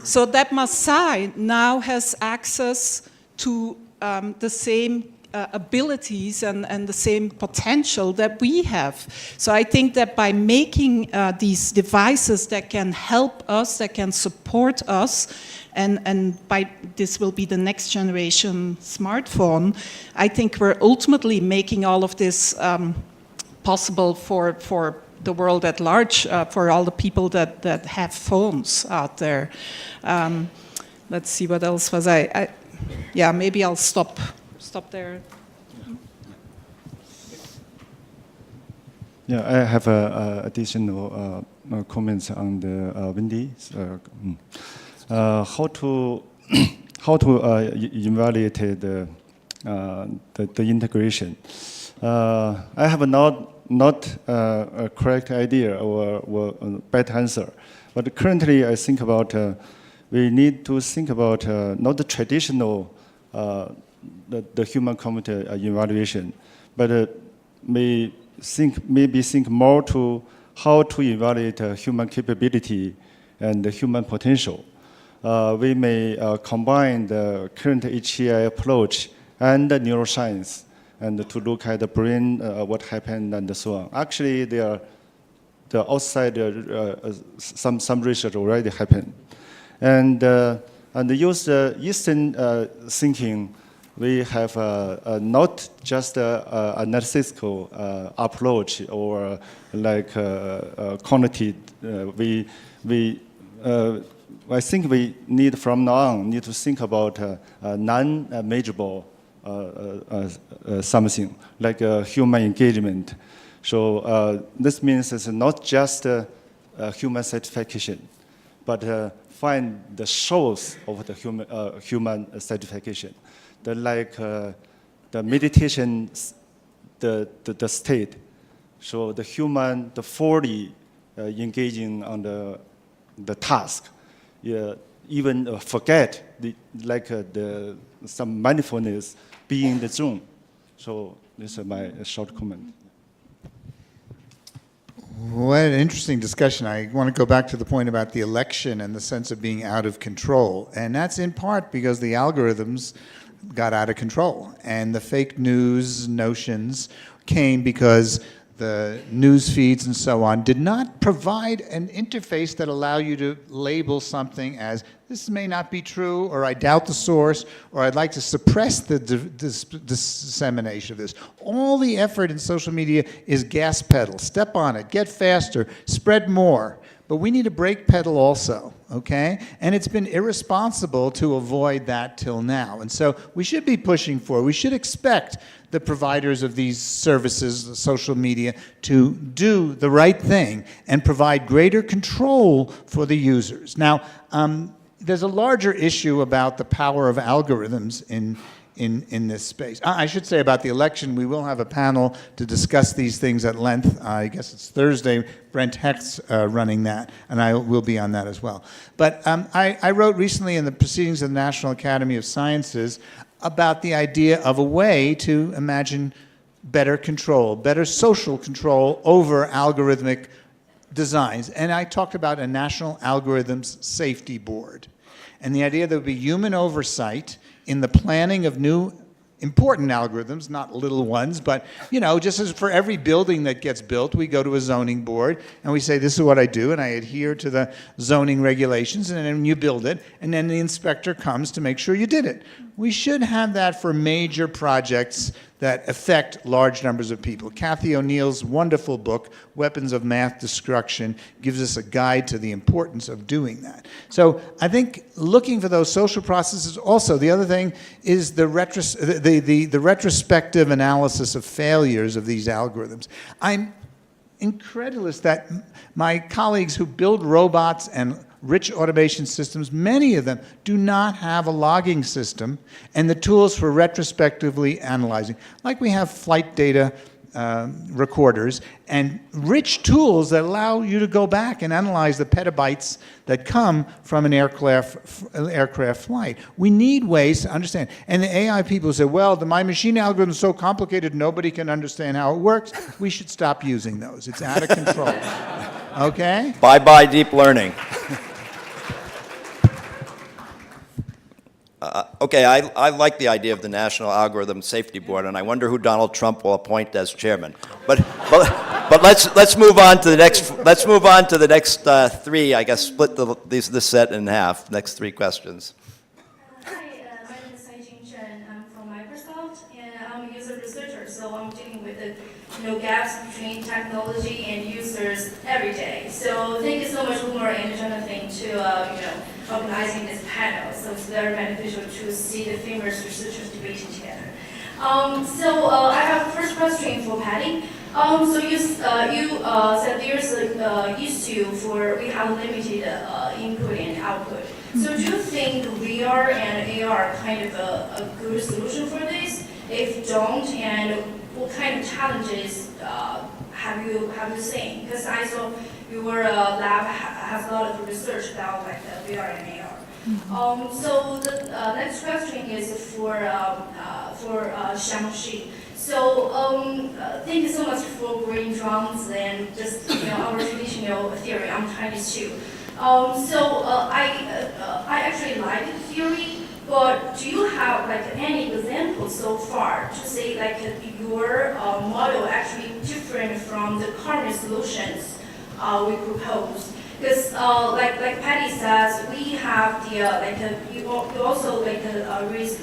So that Maasai now has access to the same abilities and the same potential that we have. So I think that by making these devices that can help us, that can support us, and by this will be the next generation smartphone, I think we're ultimately making all of this possible for the world at large, for all the people that have phones out there. Let's see, what else was yeah, maybe I'll stop there. Yeah, I have additional comments on the Wendy's. How to evaluate the integration. I have not a correct idea or a bad answer, but currently I think about we need to think about not the traditional the human-computer evaluation, but maybe think more to how to evaluate human capability and the human potential. We may combine the current HCI approach and the neuroscience, and to look at the brain, what happened, and so on. Actually, the outside some research already happened, and use the Eastern thinking. We have not just an analytical approach or like quantitative. I think we need from now on need to think about non-measurable something like human engagement. So this means it's not just human satisfaction, but find the source of the human satisfaction. The meditation, the state. So the human, the fully engaging on the task, even forget some mindfulness, be in the zone. So this is my short comment. What an interesting discussion. I want to go back to the point about the election and the sense of being out of control. And that's in part because the algorithms got out of control. And the fake news notions came because the news feeds and so on did not provide an interface that allow you to label something as this may not be true, or I doubt the source, or I'd like to suppress the dissemination of this. All the effort in social media is gas pedal. Step on it, get faster, spread more. But we need a brake pedal also, okay? And it's been irresponsible to avoid that till now. And so we should be pushing for, we should expect the providers of these services, social media, to do the right thing and provide greater control for the users. Now, there's a larger issue about the power of algorithms in this space. I should say about the election, we will have a panel to discuss these things at length. I guess it's Thursday. Brent Hecht's running that, and I will be on that as well. But I wrote recently in the Proceedings of the National Academy of Sciences about the idea of a way to imagine better control, better social control over algorithmic designs. And I talked about a National Algorithms Safety Board. And the idea there would be human oversight in the planning of new important algorithms, not little ones, but just as for every building that gets built, we go to a zoning board and we say, this is what I do, and I adhere to the zoning regulations, and then you build it, and then the inspector comes to make sure you did it. We should have that for major projects that affect large numbers of people. Cathy O'Neill's wonderful book, Weapons of Math Destruction, gives us a guide to the importance of doing that. So I think looking for those social processes also, the other thing is the retrospective analysis of failures of these algorithms. I'm incredulous that my colleagues who build robots and rich automation systems, many of them do not have a logging system and the tools for retrospectively analyzing. Like we have flight data recorders and rich tools that allow you to go back and analyze the petabytes that come from an aircraft flight. We need ways to understand. And the AI people say, well, my machine algorithm is so complicated, nobody can understand how it works. We should stop using those. It's out of control. Okay? Bye-bye deep learning. Okay, I like the idea of the National Algorithm Safety Board, and I wonder who Donald Trump will appoint as chairman. But let's move on to the next. Let's move on to the next three. I guess split this set in half. Next three questions. Hi, my name is SIGCHI, and I'm from Microsoft, and I'm a user researcher, so I'm dealing with the gaps between technology and users every day. So thank you so much, Umer and Jonathan, to organizing this panel. So it's very beneficial to see the famous researchers debating together. So I have the first question for Pattie. So you said there's an issue for we have limited input and output. So do you think VR and AR are kind of a good solution for this? If don't, and what kind of challenges have you seen? Because I saw your lab has a lot of research about like the VR and AR. So the next question is for Xiangshi. So thank you so much for green drums and just our traditional theory. I'm Chinese too. So I actually like the theory, but do you have like any examples so far to say like your model actually different from the current solutions we propose? Because like Pattie says, we have the you also like risk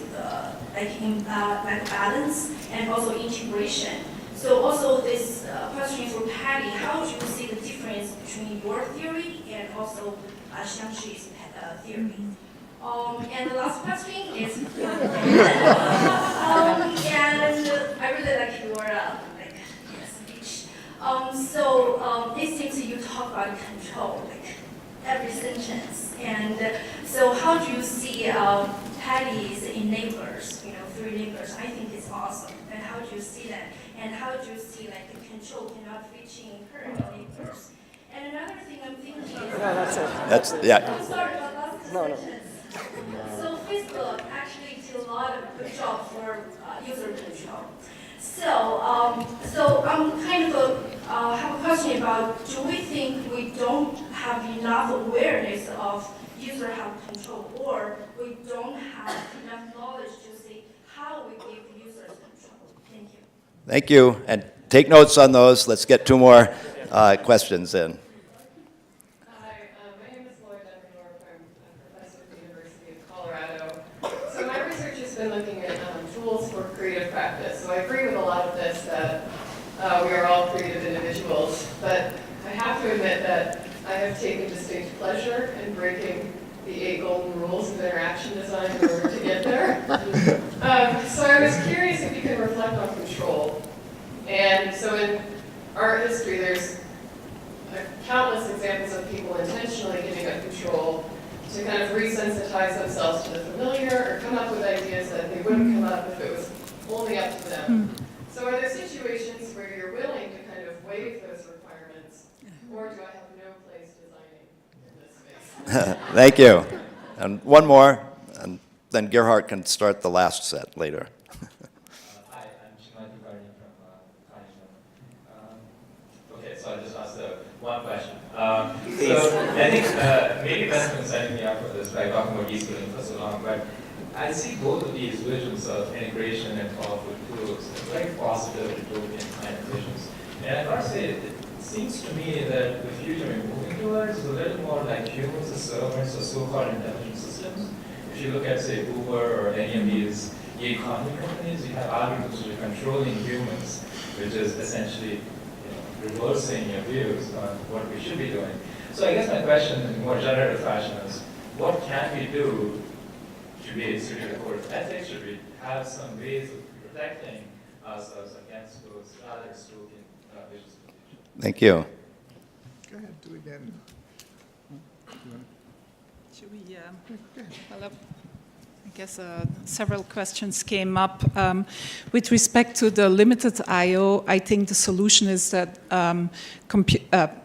like balance and also integration. So also this question for Pattie, how do you see the difference between your theory and also Xiangshi's theory. And the last question is, and I really like your speech. It seems you talk about control, every sentence. And so how do you see Pattie's enablers, 3 enablers? I think it's awesome. And how do you see that? And how do you see the control cannot reach in current enablers? And another thing I'm thinking is... No, that's it. I'm sorry about last sentence. So Facebook actually did a lot of good job for user control. So I'm kind of have a question about, do we think we don't have enough awareness of user have control, or we don't have enough knowledge to see how we give users control? Thank you. Thank you, and take notes on those. Let's get 2 more questions in. Looking at tools for creative practice. So I agree with a lot of this, that we are all creative individuals, but I have to admit that I have taken distinct pleasure in breaking the 8 golden rules of interaction design in order to get there. So I was curious if you could reflect on control. And so in art history, there's countless examples of people intentionally giving up control to kind of resensitize themselves to the familiar, or come up with ideas that they wouldn't come up if it was only up to them. So are there situations where you're willing to kind of waive those requirements, or do I have no place designing in this space? Thank you. And 1 more, and then Gerhard can start the last set later. Hi, I'm Shneiderman from okay, so I'll just ask the 1 question. So I think maybe best been setting me up for this by talking about e-schooling for so long, but I see both of these visions of integration and powerful tools as very positive utopian kind of visions. And I gotta say, it seems to me that the future we're moving towards is a little more like humans as servants or so-called intelligent systems. If you look at, say, Uber or any of these e-economy companies, you have algorithms which are controlling humans, which is essentially reversing your views on what we should be doing. So I guess my question in more generative fashion is, what can we do to be instituting a code of ethics? Should we have some ways of protecting ourselves against those rather dystopian visions? Thank you. Go ahead, do it again. Should we, well, I guess several questions came up. With respect to the limited I/O, I think the solution is that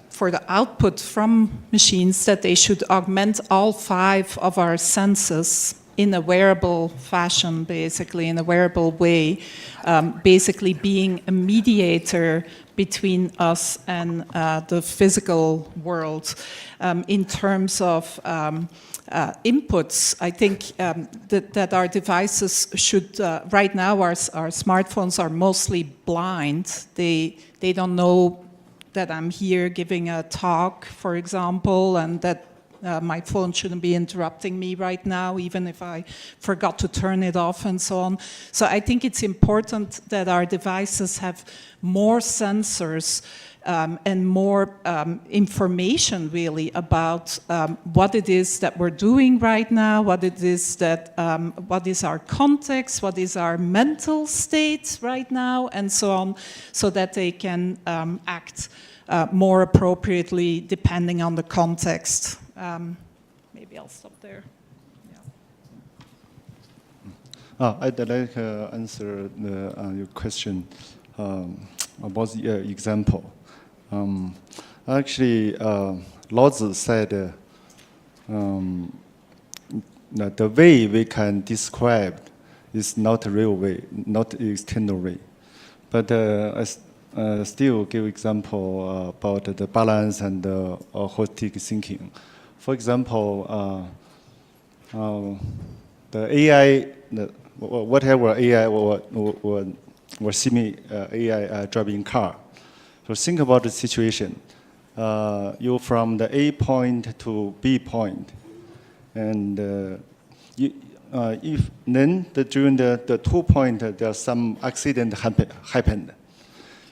for the output from machines, that they should augment all 5 of our senses in a wearable fashion, basically, in a wearable way, basically being a mediator between us and the physical world. In terms of inputs, I think that our devices should, right now our smartphones are mostly blind. They don't know that I'm here giving a talk, for example, and that my phone shouldn't be interrupting me right now, even if I forgot to turn it off and so on. So I think it's important that our devices have more sensors and more information, really, about what it is that we're doing right now, what it is that, what is our context, what is our mental state right now, and so on, so that they can act more appropriately depending on the context. Maybe I'll stop there. I'd like to answer your question about the example. Actually, Lao-Tzu said that the way we can describe is not a real way, not external way. But I still give example about the balance and holistic thinking. For example, the AI, whatever AI or semi-AI driving car. So think about the situation. You from the A point to B point, and if then during the 2 point there's some accident happened.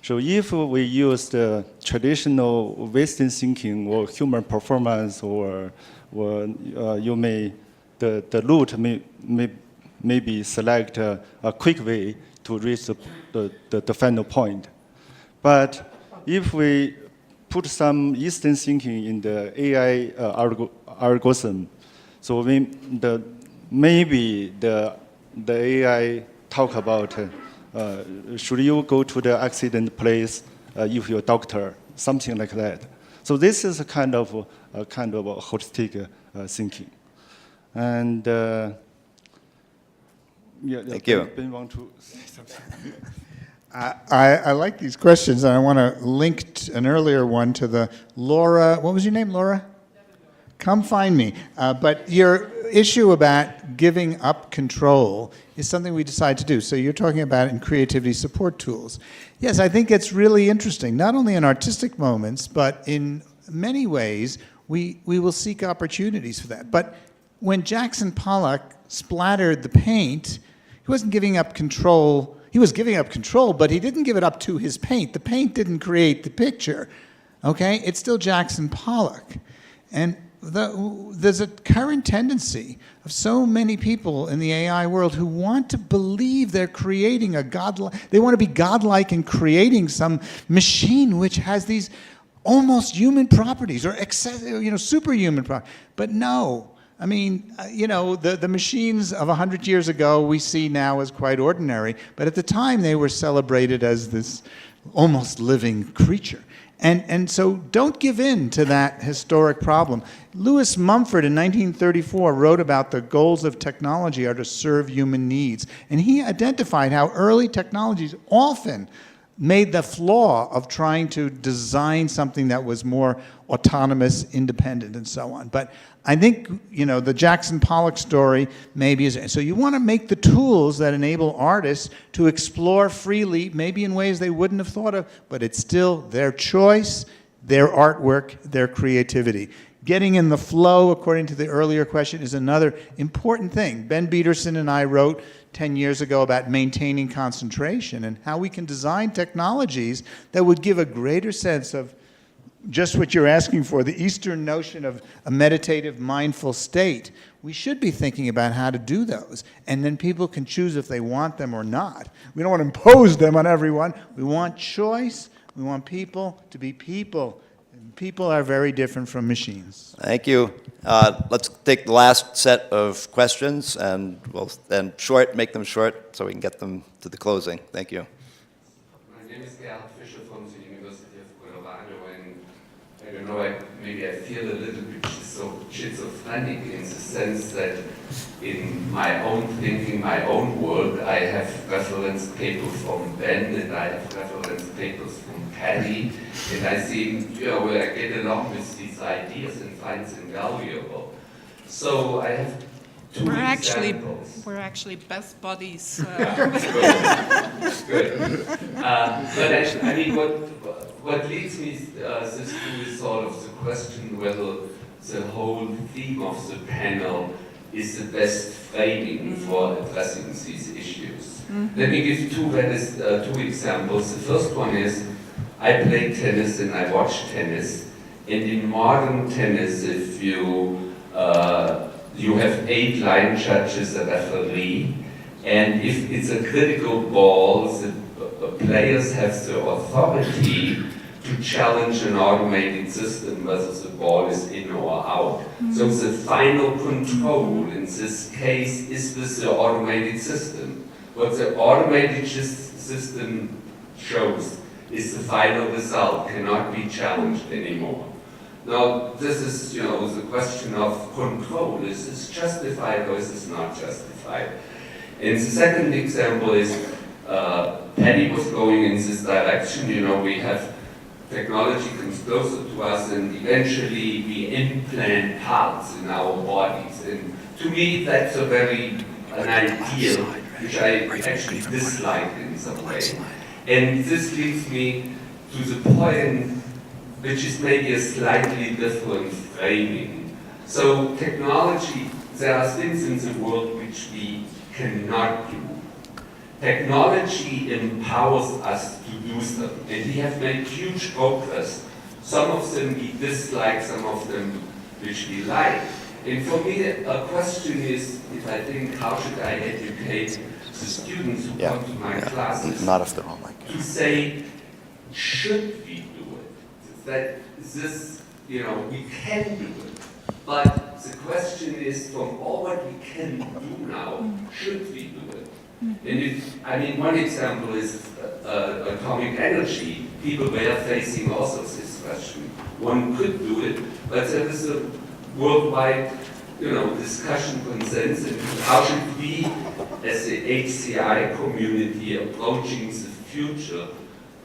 So if we use the traditional Western thinking or human performance, or you may the route maybe select a quick way to reach the final point. But if we put some Eastern thinking in the AI algorithm, so maybe the AI talk about should you go to the accident place if you're a doctor, something like that. So this is a kind of a holistic thinking. And Thank you. Ben want to say something? I like these questions, and I want to link an earlier one to the Laura. What was your name, Laura? Come find me. But your issue about giving up control is something we decide to do. So you're talking about in creativity support tools. Yes, I think it's really interesting, not only in artistic moments, but in many ways, we will seek opportunities for that. But when Jackson Pollock splattered the paint, he wasn't giving up control. He was giving up control, but he didn't give it up to his paint. The paint didn't create the picture, okay? It's still Jackson Pollock. And there's a current tendency of so many people in the AI world who want to believe they're creating a godlike, they want to be godlike in creating some machine which has these almost human properties or superhuman properties. But no, I mean, the machines of 100 years ago we see now as quite ordinary, but at the time they were celebrated as this almost living creature. And so don't give in to that historic problem. Lewis Mumford in 1934 wrote about the goals of technology are to serve human needs. And he identified how early technologies often made the flaw of trying to design something that was more autonomous, independent, and so on. But I think, the Jackson Pollock story maybe is, so you want to make the tools that enable artists to explore freely, maybe in ways they wouldn't have thought of, but it's still their choice, their artwork, their creativity. Getting in the flow, according to the earlier question, is another important thing. Ben Peterson and I wrote 10 years ago about maintaining concentration and how we can design technologies that would give a greater sense of just what you're asking for, the Eastern notion of a meditative, mindful state. We should be thinking about how to do those, and then people can choose if they want them or not. We don't want to impose them on everyone. We want choice. We want people to be people. And people are very different from machines. Thank you. Let's take the last set of questions, and we'll then make them short so we can get them to the closing. Thank you. My name is Fisher from the University of Colorado, and I don't know, maybe I feel a little bit schizophrenic in the sense that in my own thinking, my own world, I have reference papers from Ben, and I have reference papers from Pattie, and I think, I get along with these ideas and find them valuable. So I have two examples. We're actually best buddies. Good. But I mean, what leads me this to is sort of the question whether the whole theme of the panel is the best framing for addressing these issues. Let me give two examples. The first one is, I play tennis and I watch tennis, and in modern tennis, if you have 8 line judges, a referee, and if it's a critical ball, the players have the authority to challenge an automated system whether the ball is in or out. So the final control in this case is with the automated system. What the automated system shows is the final result, cannot be challenged anymore. Now, this is, the question of control. Is this justified or is this not justified? And the second example is, Pattie was going in this direction. We have technology comes closer to us, and eventually we implant parts in our bodies. And to me, that's an ideal which I actually dislike in some way. And this leads me to the point, which is maybe a slightly different framing. So technology, there are things in the world which we cannot do. Technology empowers us to do them, and we have made huge progress. Some of them we dislike, some of them which we like. And for me, a question is, if I think, how should I educate the students who come to my classes? Not if they're on like To say, should we do it? That this, we can do it. But the question is, from all what we can do now, should we do it? And one example is atomic energy. People were facing also this question. One could do it, but there is a worldwide, discussion, consensus. How should we, as the HCI community, approaching the future?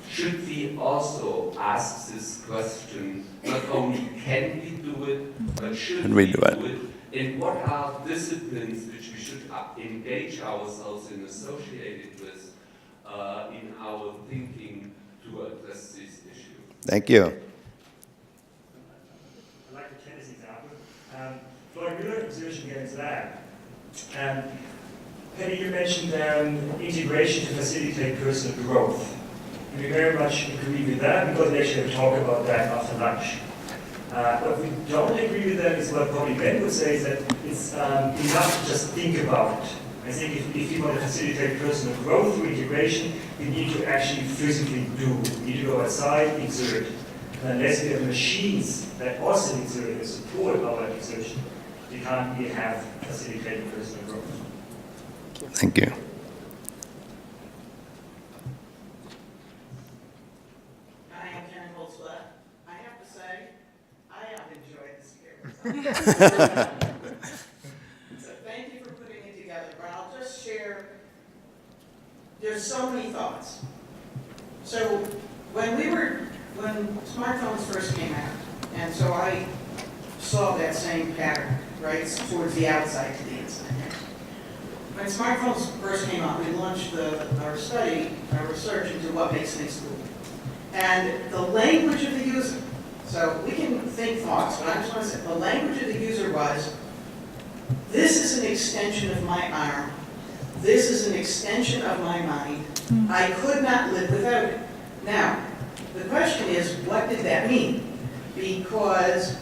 Should we also ask this question? Not only can we do it, but should we do it? And what are disciplines which we should engage ourselves in, associated with, in our thinking to address this issue? Thank you. I like the tennis example. Floyd Miller observation against that. Pattie, you mentioned integration to facilitate personal growth. And we very much agree with that because we actually have talked about that after lunch. What we don't agree with that is what probably Ben would say is that it's enough to just think about it. I think if you want to facilitate personal growth through integration, you need to actually physically do. You need to go outside, exert. And unless we have machines that also exert and support our exertion, we can't really have facilitated personal growth. Thank you. So thank you for putting it together, but I'll just share, there's so many thoughts. So when smartphones first came out, and so I saw that same pattern, right, towards the outside to the inside. When smartphones first came out, we launched our research into what makes things cool. And the language of the user, so we can think thoughts, but I just want to say, the language of the user was, this is an extension of my arm, this is an extension of my mind, I could not live without it. Now, the question is, what did that mean? Because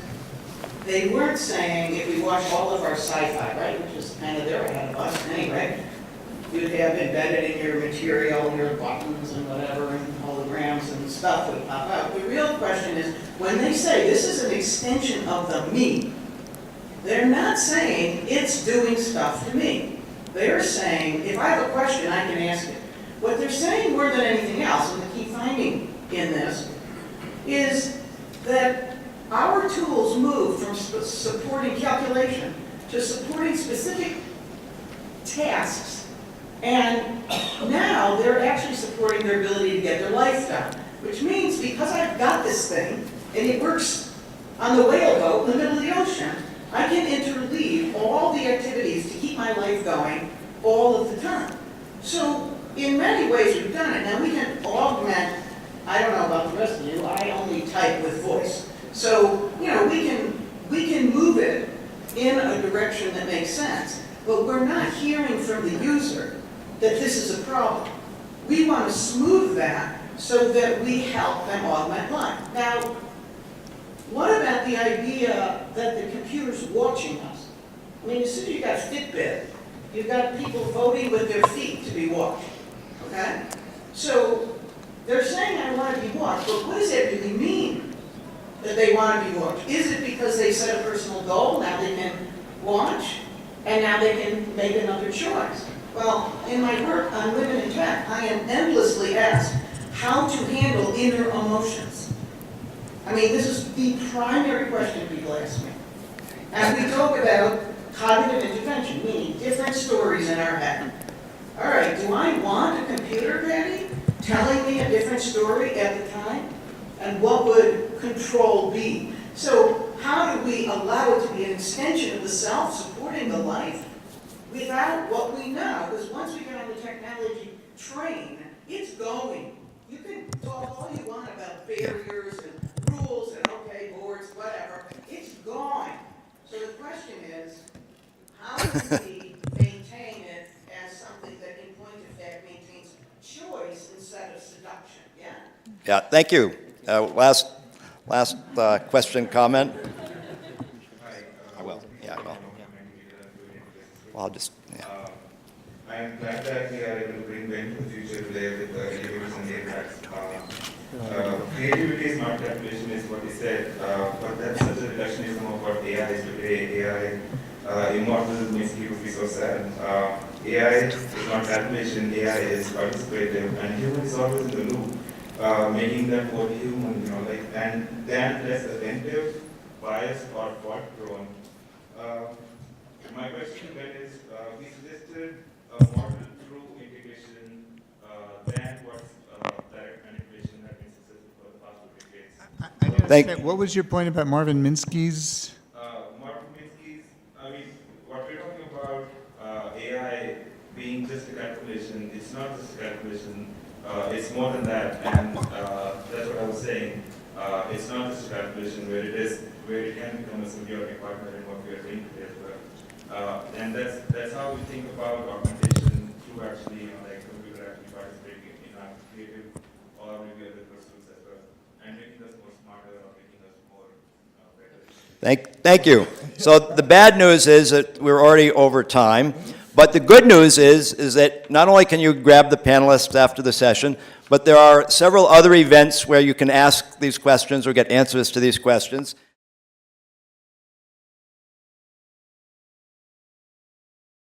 they weren't saying, if we watch all of our sci-fi, right, which is kind of there ahead of us anyway, you'd have embedded in your material, your buttons and whatever, and holograms and stuff would pop out. The real question is, when they say this is an extension of the me, they're not saying it's doing stuff to me. They're saying, if I have a question, I can ask it. What they're saying more than anything else, and the key finding in this, is that our tools move from supporting calculation to supporting specific tasks. And now they're actually supporting their ability to get their life done. Which means because I've got this thing, and it works on the whale boat in the middle of the ocean, I can interleave all the activities to keep my life going all of the time. So in many ways we've done it. Now we can augment, I don't know about the rest of you, I only type with voice. So, we can move it in a direction that makes sense, but we're not hearing from the user that this is a problem. We want to smooth that so that we help them augment life. Now, what about the idea that the computer's watching us? I mean, as soon as you got Fitbit, you've got people voting with their feet to be watched, okay? So they're saying I want to be watched, but what does that really mean? That they want to be watched? Is it because they set a personal goal, now they can watch, and now they can make another choice? Well, in my work on women in tech, I am endlessly asked how to handle inner emotions. I mean, this is the primary question people ask me. And we talk about cognitive intervention, meaning different stories in our head. All right, do I want a computer, Pattie, telling me a different story at the time? And what would control be? So how do we allow it to be an extension of the self, supporting the life, without what we know? Because once we get on the technology train, it's going. You can talk all you want about barriers and rules and okay, boards, whatever. It's gone. So the question is, how do we maintain it as something that in point of fact maintains Yeah, thank you. Last question, comment? I will, yeah, I will. Well, I'll just, yeah. I am glad that we are able to bring them to the future today with the indicators and the impacts. Creativity is not calculation, is what he said, but that's such a reductionism of what AI is today. AI, immortal Minsky would be so sad. AI is not calculation, AI is participative, and human is always in the loop, making them more human, you know, like, and then less attentive, biased, or thought-prone. My question then is, we suggested a model through integration than what's direct manipulation has been successful for the past 2 decades. I didn't understand. What was your point about Marvin Minsky's? Marvin Minsky's, I mean, what we're talking about, AI being just a calculation, it's not just a calculation, it's more than that, and that's what I was saying. It's not just a calculation where it can become a symbiotic partner in what we are doing today as well. And that's how we think about augmentation through actually, you know, like computer actually participating in our creative or maybe other pursuits as well, and making us more smarter or making us more better. Thank you. So the bad news is that we're already over time, but the good news is that not only can you grab the panelists after the session, but there are several other events where you can ask these questions or get answers to these questions.